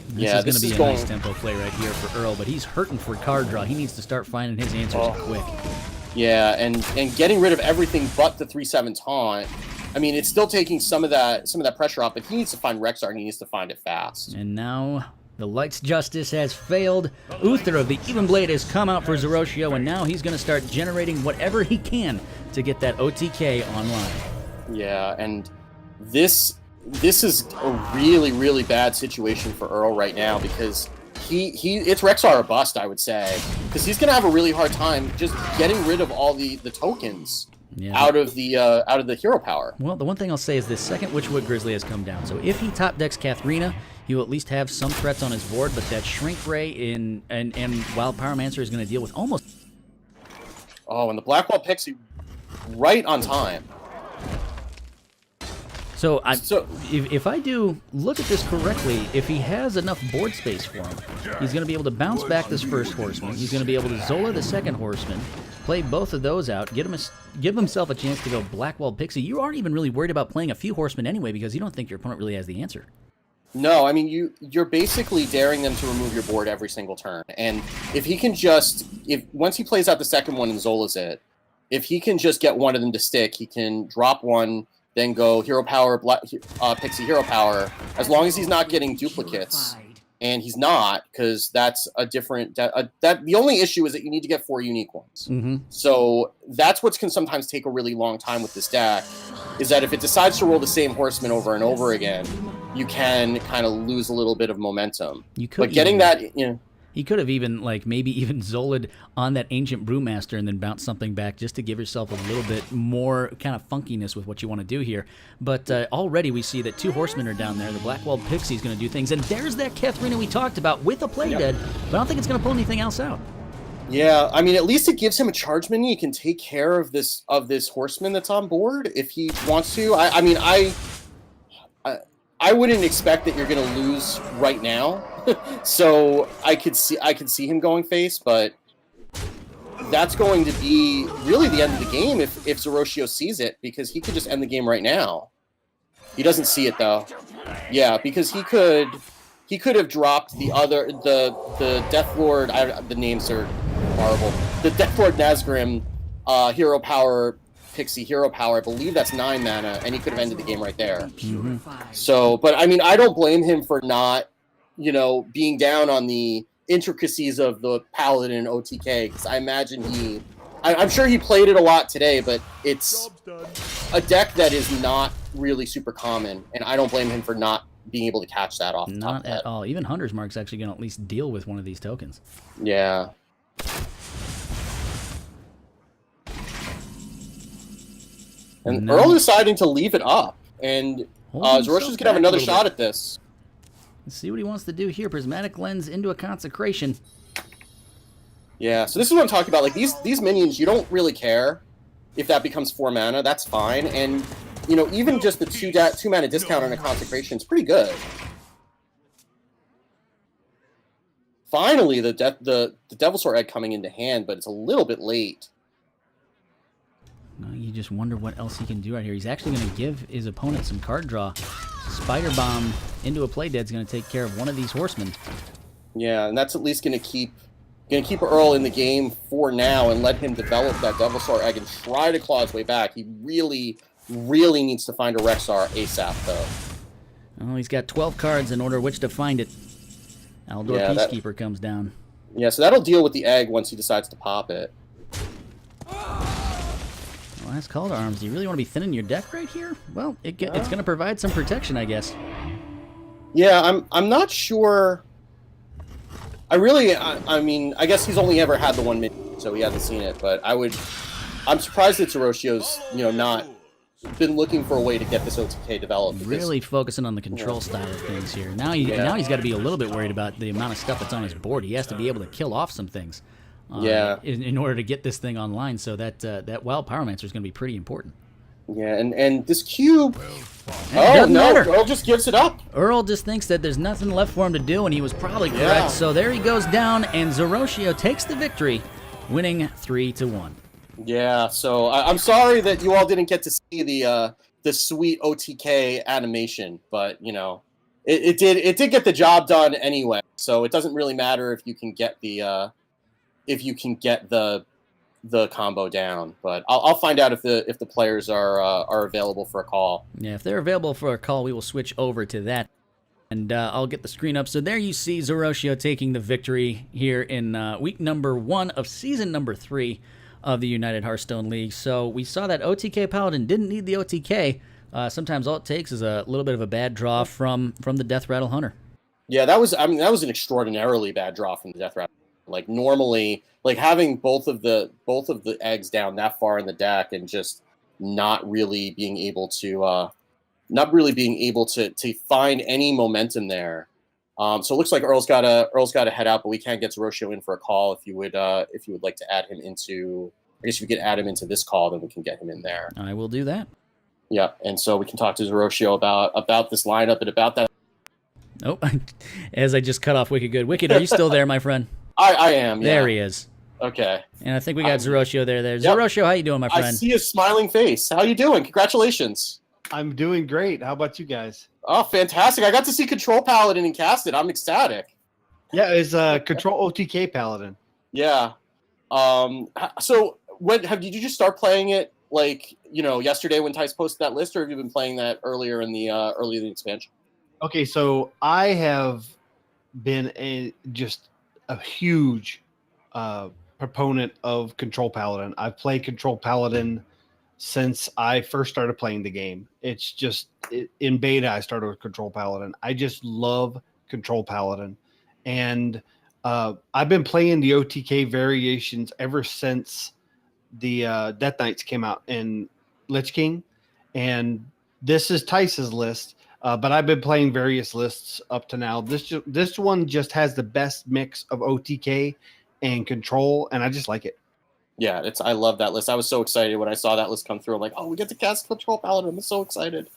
[SPEAKER 1] This is going to be a nice tempo play right here for Earl, but he's hurting for card draw. He needs to start finding his answers quick.
[SPEAKER 2] Yeah, and getting rid of everything but the 3/7 taunt. I mean, it's still taking some of that pressure off, but he needs to find Rexar, and he needs to find it fast.
[SPEAKER 1] And now the Light's Justice has failed. Uther of the Even Blade has come out for Zeroshio, and now he's going to start generating whatever he can to get that OTK online.
[SPEAKER 2] Yeah, and this is a really, really bad situation for Earl right now, because it's Rexar or bust, I would say, because he's going to have a really hard time just getting rid of all the tokens out of the hero power. Well,
[SPEAKER 1] the one thing I'll say is this second Witchwood Grizzly has come down, so if he top decks Katharina, he will at least have some threats on his board, but that Shrink Ray and Wild Pyromancer is going to deal with almost...
[SPEAKER 2] Oh, and the Blackwall Pixie right on time.
[SPEAKER 1] So if I do look at this correctly, if he has enough board space for him, he's going to be able to bounce back this first Horseman. He's going to be able to Zola the second Horseman, play both of those out, give himself a chance to go Blackwall Pixie. You aren't even really worried about playing a few Horsemen anyway, because you don't think your opponent really has the answer.
[SPEAKER 2] No, I mean, you're basically daring them to remove your board every single turn. And if he can once he plays out the second one and Zola's it, if he can just get one of them to stick, he can drop one, then go Hero Power, Pixie Hero Power. As long as he's not getting duplicates, and he's not, because that's a different that the only issue is that you need to get 4 unique ones.
[SPEAKER 1] Mm-hmm.
[SPEAKER 2] So that's what can sometimes take a really long time with this deck, is that if it decides to roll the same horseman over and over again, you can kind of lose a little bit of momentum.
[SPEAKER 1] You could,
[SPEAKER 2] but getting that, you know,
[SPEAKER 1] he could have even, like, maybe even Zolid on that Ancient Brewmaster and then bounce something back just to give yourself a little bit more kind of funkiness with what you want to do here. But already we see that 2 horsemen are down there. The Blackwalled Pixie is going to do things. And there's that Katharina we talked about with a play dead, but I don't think it's going to pull anything else out.
[SPEAKER 2] Yeah, I mean, at least it gives him a charge minion. He can take care of this horseman that's on board if he wants to. I mean, I wouldn't expect that you're going to lose right now. So I could see him going face, but that's going to be really the end of the game if Zoroshio sees it, because he could just end the game right now. He doesn't see it though. Yeah, because he could have dropped the Death Lord. The names are horrible. The Death Lord Nazgrim, Hero Power Pixie Hero Power. I believe that's 9 mana, and he could have ended the game right there.
[SPEAKER 1] Mm-hmm.
[SPEAKER 2] So, but I mean, I don't blame him for not, being down on the intricacies of the Paladin OTK, because I imagine I'm sure he played it a lot today, but it's a deck that is not really super common, and I don't blame him for not being able to catch that off the top of
[SPEAKER 1] Not at all. Even Hunter's Mark's actually going to at least deal with one of these tokens.
[SPEAKER 2] Yeah. And
[SPEAKER 1] No.
[SPEAKER 2] Earl deciding to leave it up, and
[SPEAKER 1] Holding
[SPEAKER 2] Zoroshio's
[SPEAKER 1] himself
[SPEAKER 2] going to have
[SPEAKER 1] back a
[SPEAKER 2] another
[SPEAKER 1] little
[SPEAKER 2] shot
[SPEAKER 1] bit.
[SPEAKER 2] at this.
[SPEAKER 1] Let's see what he wants to do here. Prismatic Lens into a Consecration.
[SPEAKER 2] Yeah, so this is what I'm talking about. Like, these minions, you don't really care if that becomes 4 mana. That's fine. And, even just the 2 mana discount on a Consecration is pretty good. Finally, the Devilsaur Egg coming into hand, but it's a little bit late.
[SPEAKER 1] You just wonder what else he can do right here. He's actually going to give his opponent some card draw. Spider Bomb into a play dead is going to take care of one of these horsemen.
[SPEAKER 2] Yeah, and that's at least going to keep Earl in the game for now and let him develop that Devilsaur Egg and try to claw his way back. He really, really needs to find a Rexar ASAP, though.
[SPEAKER 1] Oh, he's got 12 cards in order which to find it. Aldor Peacekeeper comes down.
[SPEAKER 2] Yeah, so that'll deal with the egg once he decides to pop it.
[SPEAKER 1] Last call to arms. Do you really want to be thinning your deck right here? Well, it's going to provide some protection, I guess.
[SPEAKER 2] Yeah, I'm not sure. I mean, I guess he's only ever had the 1 minion, so he hasn't seen it. But I'm surprised that Zoroshio's, not been looking for a way to get this OTK developed.
[SPEAKER 1] Really focusing on the control style of things here. Now he's got to be a little bit worried about the amount of stuff that's on his board. He has to be able to kill off some things. In order to get this thing online, so that Wild Pyromancer is going to be pretty important.
[SPEAKER 2] Yeah, and this cube.
[SPEAKER 1] Doesn't matter.
[SPEAKER 2] Earl just gives it up.
[SPEAKER 1] Earl just thinks that there's nothing left for him to do, and he was probably correct. So there he goes down, and Zoroshio takes the victory, winning 3-1.
[SPEAKER 2] Yeah, so I'm sorry that you all didn't get to see the sweet OTK animation, but it did get the job done anyway. So it doesn't really matter if you can get the combo down, but I'll find out if the players are available for a call.
[SPEAKER 1] Yeah, if they're available for a call, we will switch over to that, and I'll get the screen up. So there you see Zoroshio taking the victory here in week number 1 of season number 3 of the United Hearthstone League. So we saw that OTK Paladin didn't need the OTK. Sometimes all it takes is a little bit of a bad draw from the Death Rattle Hunter.
[SPEAKER 2] Yeah, that was an extraordinarily bad draw from the Death Rattle. Like, normally, like, having both of the eggs down that far in the deck and just not really being able to find any momentum there. So it looks like Earl's got to head out, but we can get Zoroshio in for a call if you would like to add him into. I guess if you could add him into this call, then we can get him in there.
[SPEAKER 1] I will do that.
[SPEAKER 2] Yeah, and so we can talk to Zoroshio about this lineup and about that.
[SPEAKER 1] Oh, as I just cut off Wicked Good. Wicked, are you still there, my friend?
[SPEAKER 2] I am, yeah.
[SPEAKER 1] There he is.
[SPEAKER 2] Okay.
[SPEAKER 1] And I think we got Zoroshio there.
[SPEAKER 2] Yep.
[SPEAKER 1] Zoroshio, how you doing, my friend?
[SPEAKER 2] I see his smiling face. How you doing? Congratulations.
[SPEAKER 4] I'm doing great. How about you guys?
[SPEAKER 2] Oh, fantastic. I got to see Control Paladin and cast it. I'm ecstatic.
[SPEAKER 4] Yeah, it's Control OTK Paladin.
[SPEAKER 2] Yeah. So did you just start playing it yesterday when Tice posted that list, or have you been playing that earlier in the expansion?
[SPEAKER 4] Okay, so I have been just a huge proponent of Control Paladin. I've played Control Paladin since I first started playing the game. It's just in beta, I started with Control Paladin. I just love Control Paladin. And I've been playing the OTK variations ever since the Death Knights came out in Lich King. And this is Tice's list. But I've been playing various lists up to now. This one just has the best mix of OTK and control, and I just like it.
[SPEAKER 2] Yeah, I love that list. I was so excited when I saw that list come through. I'm like, oh, we get to cast Control Paladin. I'm so excited.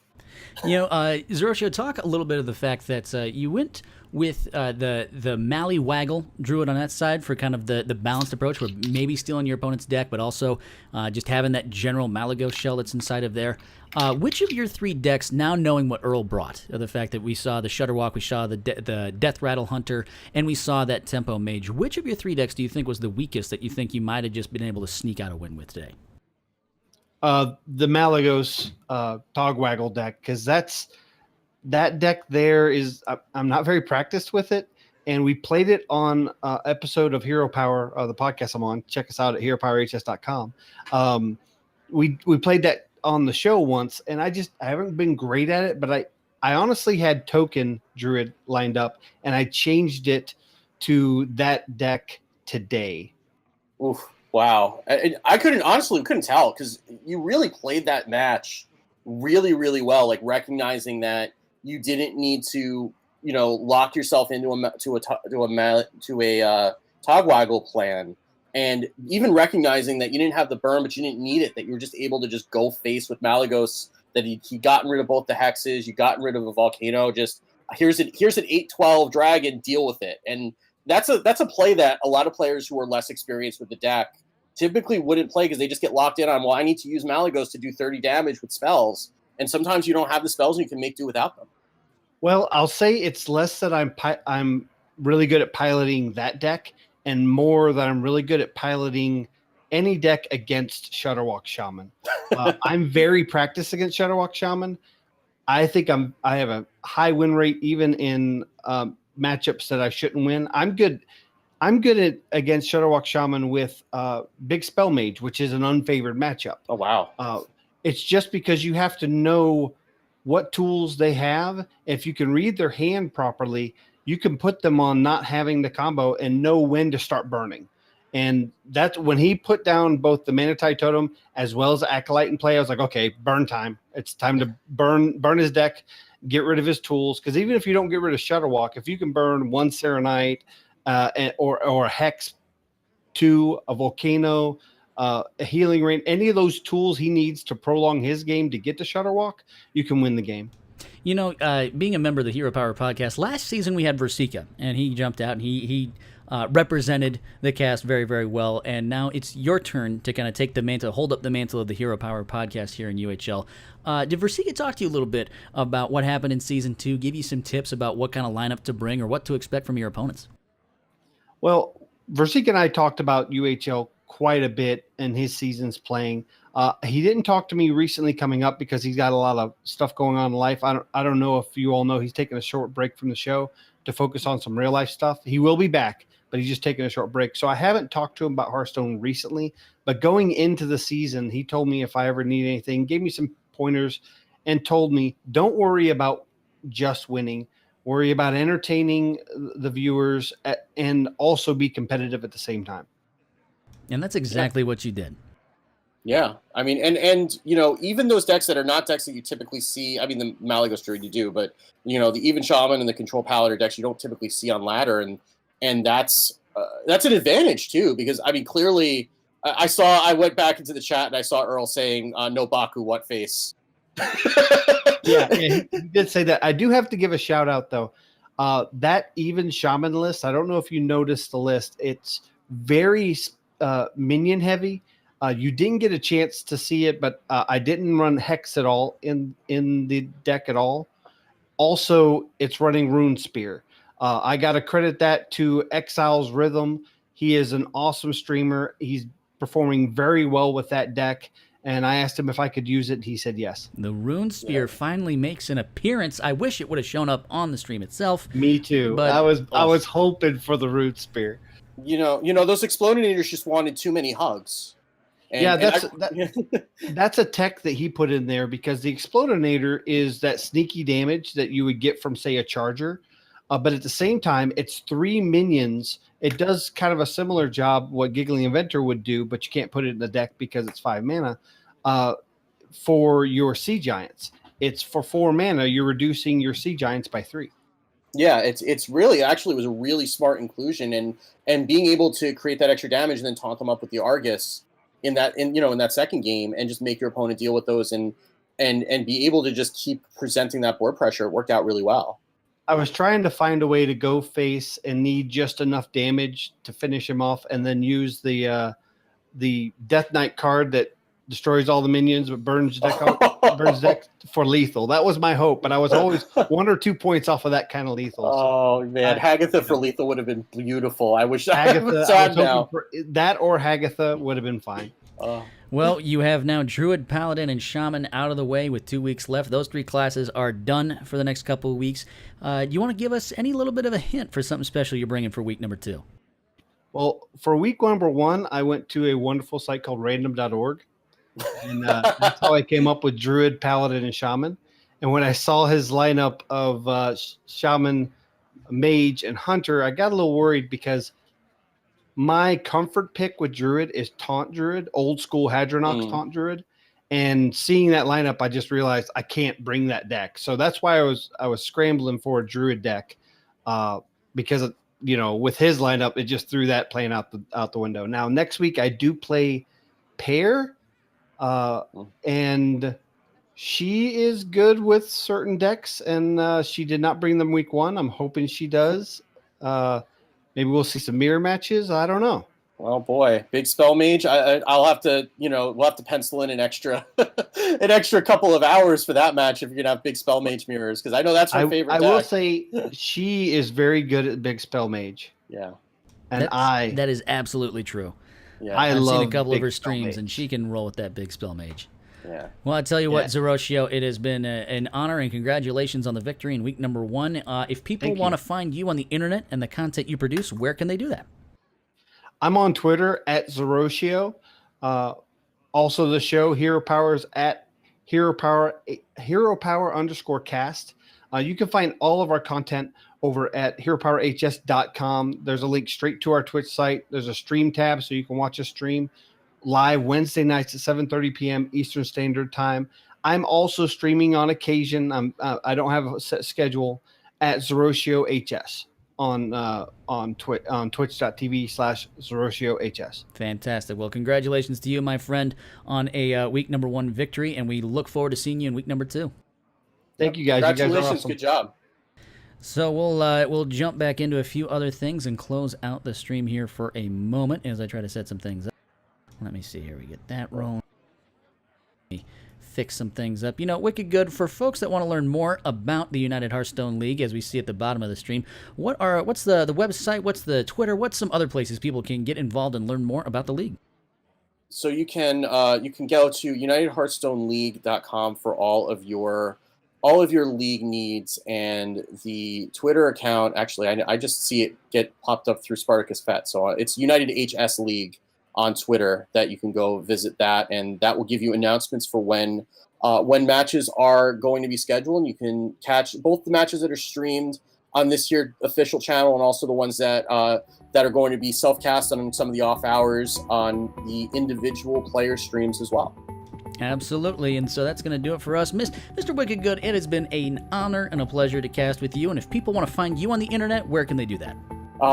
[SPEAKER 1] Zoroshio, talk a little bit of the fact that you went with the Mally Waggle Druid on that side for kind of the balanced approach, where maybe stealing your opponent's deck, but also just having that general Malagos shell that's inside of there. Which of your 3 decks, now knowing what Earl brought, the fact that we saw the Shutterwalk, we saw the Death Rattle Hunter, and we saw that Tempo Mage, which of your 3 decks do you think was the weakest that you think you might have just been able to sneak out a win with today?
[SPEAKER 4] The Malagos Togwaggle deck, because that deck there is I'm not very practiced with it, and we played it on episode of Hero Power, the podcast I'm on. Check us out at heropowerhs.com. We played that on the show once, and I haven't been great at it, but I honestly had Token Druid lined up, and I changed it to that deck today.
[SPEAKER 2] Oof. Wow. I couldn't tell, because you really played that match really, really well, like recognizing that you didn't need to, lock yourself into a Togwaggle plan, and even recognizing that you didn't have the burn, but you didn't need it, that you were just able to just go face with Malagos, that he gotten rid of both the hexes, you gotten rid of a volcano, just here's an 8/12 dragon, deal with it. And that's a play that a lot of players who are less experienced with the deck typically wouldn't play, because they just get locked in on, well, I need to use Malagos to do 30 damage with spells. And sometimes you don't have the spells and you can make do without them.
[SPEAKER 4] Well, I'll say it's less that I'm really good at piloting that deck, and more that I'm really good at piloting any deck against Shutterwalk Shaman. I'm very practiced against Shutterwalk Shaman. I think I have a high win rate even in matchups that I shouldn't win. I'm good at against Shutterwalk Shaman with Big Spell Mage, which is an unfavored matchup.
[SPEAKER 2] Oh, wow.
[SPEAKER 4] It's just because you have to know what tools they have. If you can read their hand properly, you can put them on not having the combo and know when to start burning. And that's when he put down both the Manatee Totem as well as Acolyte in play. I was like, okay, burn time. It's time to burn his deck, get rid of his tools. Because even if you don't get rid of Shutterwalk, if you can burn 1 Serenite or a Hex, 2, a Volcano, a Healing Rain, any of those tools he needs to prolong his game to get to Shutterwalk, you can win the game.
[SPEAKER 1] Being a member of the Hero Power podcast, last season we had Versika, and he jumped out and he represented the cast very, very well. And now it's your turn to kind of take the mantle, hold up the mantle of the Hero Power podcast here in UHL. Did Versika talk to you a little bit about what happened in season 2, give you some tips about what kind of lineup to bring or what to expect from your opponents?
[SPEAKER 4] Well, Versika and I talked about UHL quite a bit in his seasons playing. He didn't talk to me recently coming up because he's got a lot of stuff going on in life. I don't know if you all know he's taking a short break from the show to focus on some real life stuff. He will be back, but he's just taking a short break. So I haven't talked to him about Hearthstone recently, but going into the season, he told me if I ever need anything, gave me some pointers, and told me, don't worry about just winning. Worry about entertaining the viewers and also be competitive at the same time.
[SPEAKER 1] And that's exactly what you did.
[SPEAKER 2] Yeah. I mean, and even those decks that are not decks that you typically see, I mean, the Malagos Druid you do, but, the Even Shaman and the Control Paladin decks you don't typically see on ladder. And that's an advantage, too, because, I mean, clearly, I went back into the chat and I saw Earl saying, no Baku, what face?
[SPEAKER 4] Yeah, he did say that. I do have to give a shout out, though. That Even Shaman list, I don't know if you noticed the list. It's very minion heavy. You didn't get a chance to see it, but I didn't run Hex at all in the deck at all. Also, it's running Rune Spear. I got to credit that to Exile's Rhythm. He is an awesome streamer. He's performing very well with that deck. and I asked him if I could use it. He said yes.
[SPEAKER 1] The Rune Spear finally makes an appearance. I wish it would have shown up on the stream itself.
[SPEAKER 4] Me too.
[SPEAKER 1] But-
[SPEAKER 4] I was hoping for the root spear.
[SPEAKER 2] You know, those Explodinators just wanted too many hugs.
[SPEAKER 4] That's a tech that he put in there because the Explodinator is that sneaky damage that you would get from, say, a charger. But at the same time, it's 3 minions. It does kind of a similar job what Giggling Inventor would do, but you can't put it in the deck because it's 5 mana. For your Sea Giants, it's for 4 mana. You're reducing your Sea Giants by 3.
[SPEAKER 2] Yeah, it's really actually was a really smart inclusion, and being able to create that extra damage and then taunt them up with the Argus in that second game and just make your opponent deal with those and be able to just keep presenting that board pressure. It worked out really well.
[SPEAKER 4] I was trying to find a way to go face and need just enough damage to finish him off, and then use the Death Knight card that destroys all the minions but burns deck for lethal. That was my hope, but I was always 1 or 2 points off of that kind of lethal.
[SPEAKER 2] Oh man, Hagatha for lethal would have been beautiful. I wish
[SPEAKER 4] Hagatha,
[SPEAKER 2] sad now.
[SPEAKER 4] That or Hagatha would have been fine.
[SPEAKER 1] Well, you have now Druid, Paladin, and Shaman out of the way with 2 weeks left. Those 3 classes are done for the next couple of weeks. You want to give us any little bit of a hint for something special you're bringing for week number 2?
[SPEAKER 4] Well, for week number 1, I went to a wonderful site called random.org. And that's how I came up with Druid, Paladin, and Shaman. And when I saw his lineup of Shaman, Mage, and Hunter, I got a little worried because my comfort pick with Druid is Taunt Druid, old school Hadronox Taunt Druid. And seeing that lineup, I just realized I can't bring that deck. So that's why I was scrambling for a Druid deck because with his lineup, it just threw that plan out the window. Now next week I do play Pair. And she is good with certain decks, and she did not bring them week 1. I'm hoping she does. Maybe we'll see some mirror matches. I don't know.
[SPEAKER 2] Well, boy, big spell mage. I'll have to, we'll have to pencil in an extra couple of hours for that match if you're gonna have big spell mage mirrors, because I know that's my favorite. I
[SPEAKER 4] will say she is very good at big spell mage.
[SPEAKER 2] Yeah,
[SPEAKER 4] and
[SPEAKER 1] that is absolutely true.
[SPEAKER 2] Yeah,
[SPEAKER 1] I've seen a couple of her streams, and she can roll with that big spell mage.
[SPEAKER 2] Yeah.
[SPEAKER 1] Well, I tell you what, Zeroshio, it has been an honor, and congratulations on the victory in week number 1. If people want to find you on the internet and the content you produce, where can they do that?
[SPEAKER 4] I'm on Twitter at Zeroshio. Also, the show Hero Power's at Hero Power _cast. You can find all of our content over at heropowerhs.com. There's a link straight to our Twitch site. There's a stream tab, so you can watch us stream live Wednesday nights at 7:30 p.m. Eastern Standard Time. I'm also streaming on occasion. I don't have a set schedule at ZerosioHS on twitch.tv/ZerosioHS.
[SPEAKER 1] Fantastic. Well, congratulations to you, my friend, on a week number 1 victory, and we look forward to seeing you in week number 2.
[SPEAKER 4] Thank you, guys.
[SPEAKER 2] Congratulations.
[SPEAKER 4] You guys are awesome.
[SPEAKER 2] Good job.
[SPEAKER 1] So we'll jump back into a few other things and close out the stream here for a moment as I try to set some things up. Let me see here. We get that rolling. Let me fix some things up. Wicked good for folks that want to learn more about the United Hearthstone League, as we see at the bottom of the stream. What's the website? What's the Twitter? What's some other places people can get involved and learn more about the league?
[SPEAKER 2] So you can go to UnitedHearthstoneLeague.com for all of your league needs, and the Twitter account. Actually, I just see it get popped up through Spartacus Fett. So it's United HS League on Twitter that you can go visit that, and that will give you announcements for when matches are going to be scheduled. And you can catch both the matches that are streamed on this year's official channel and also the ones that are going to be self-cast on some of the off hours on the individual player streams as well.
[SPEAKER 1] Absolutely, and so that's going to do it for us. Mr. Wicked Good, it has been an honor and a pleasure to cast with you, and if people want to find you on the internet, where can they do that?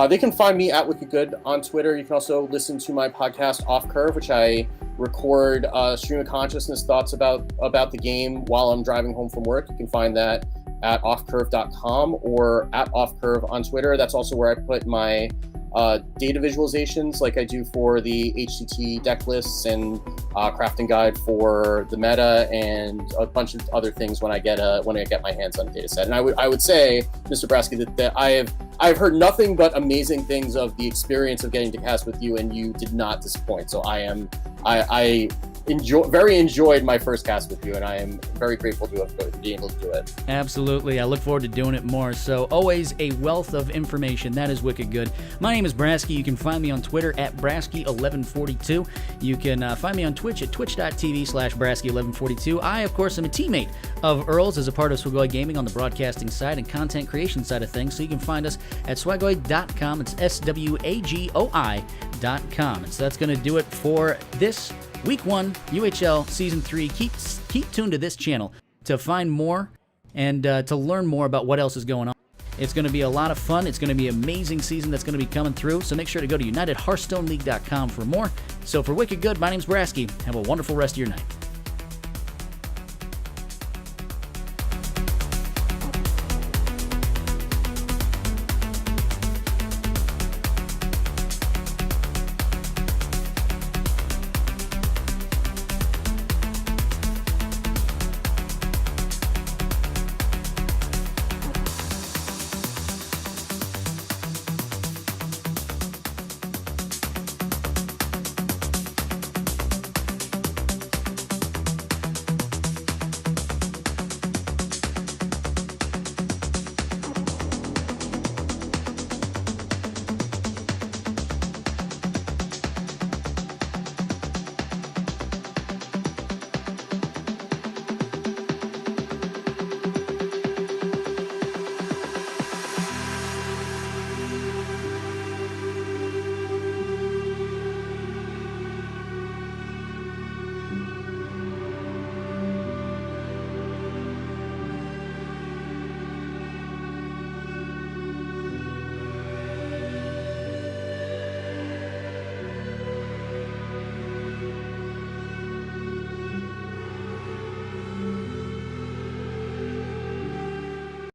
[SPEAKER 2] They can find me at Wicked Good on Twitter. You can also listen to my podcast Off Curve, which I record stream of consciousness thoughts about the game while I'm driving home from work. You can find that at offcurve.com or at offcurve on Twitter. That's also where I put my data visualizations like I do for the HCT deck lists and crafting guide for the meta and a bunch of other things when I get my hands on a data set. And I would say, Mr. Brasky, that I've heard nothing but amazing things of the experience of getting to cast with you, and you did not disappoint. So very enjoyed my first cast with you, and I am very grateful to have been able to do it.
[SPEAKER 1] Absolutely. I look forward to doing it more. So always a wealth of information. That is wicked good. My name is Brasky. You can find me on Twitter at Brasky1142. You can find me on Twitch at twitch.tv/Brasky1142. I, of course, am a teammate of Earl's as a part of Swagoy Gaming on the broadcasting side and content creation side of things. So you can find us at swagoy.com. It's SWAGOI.com. And so that's going to do it for this Week 1, UHL Season 3. Keep tuned to this channel to find more and to learn more about what else is going on. It's going to be a lot of fun. It's going to be an amazing season that's going to be coming through. So make sure to go to UnitedHearthstoneLeague.com for more. So for Wicked Good, my name's Brasky. Have a wonderful rest of your night.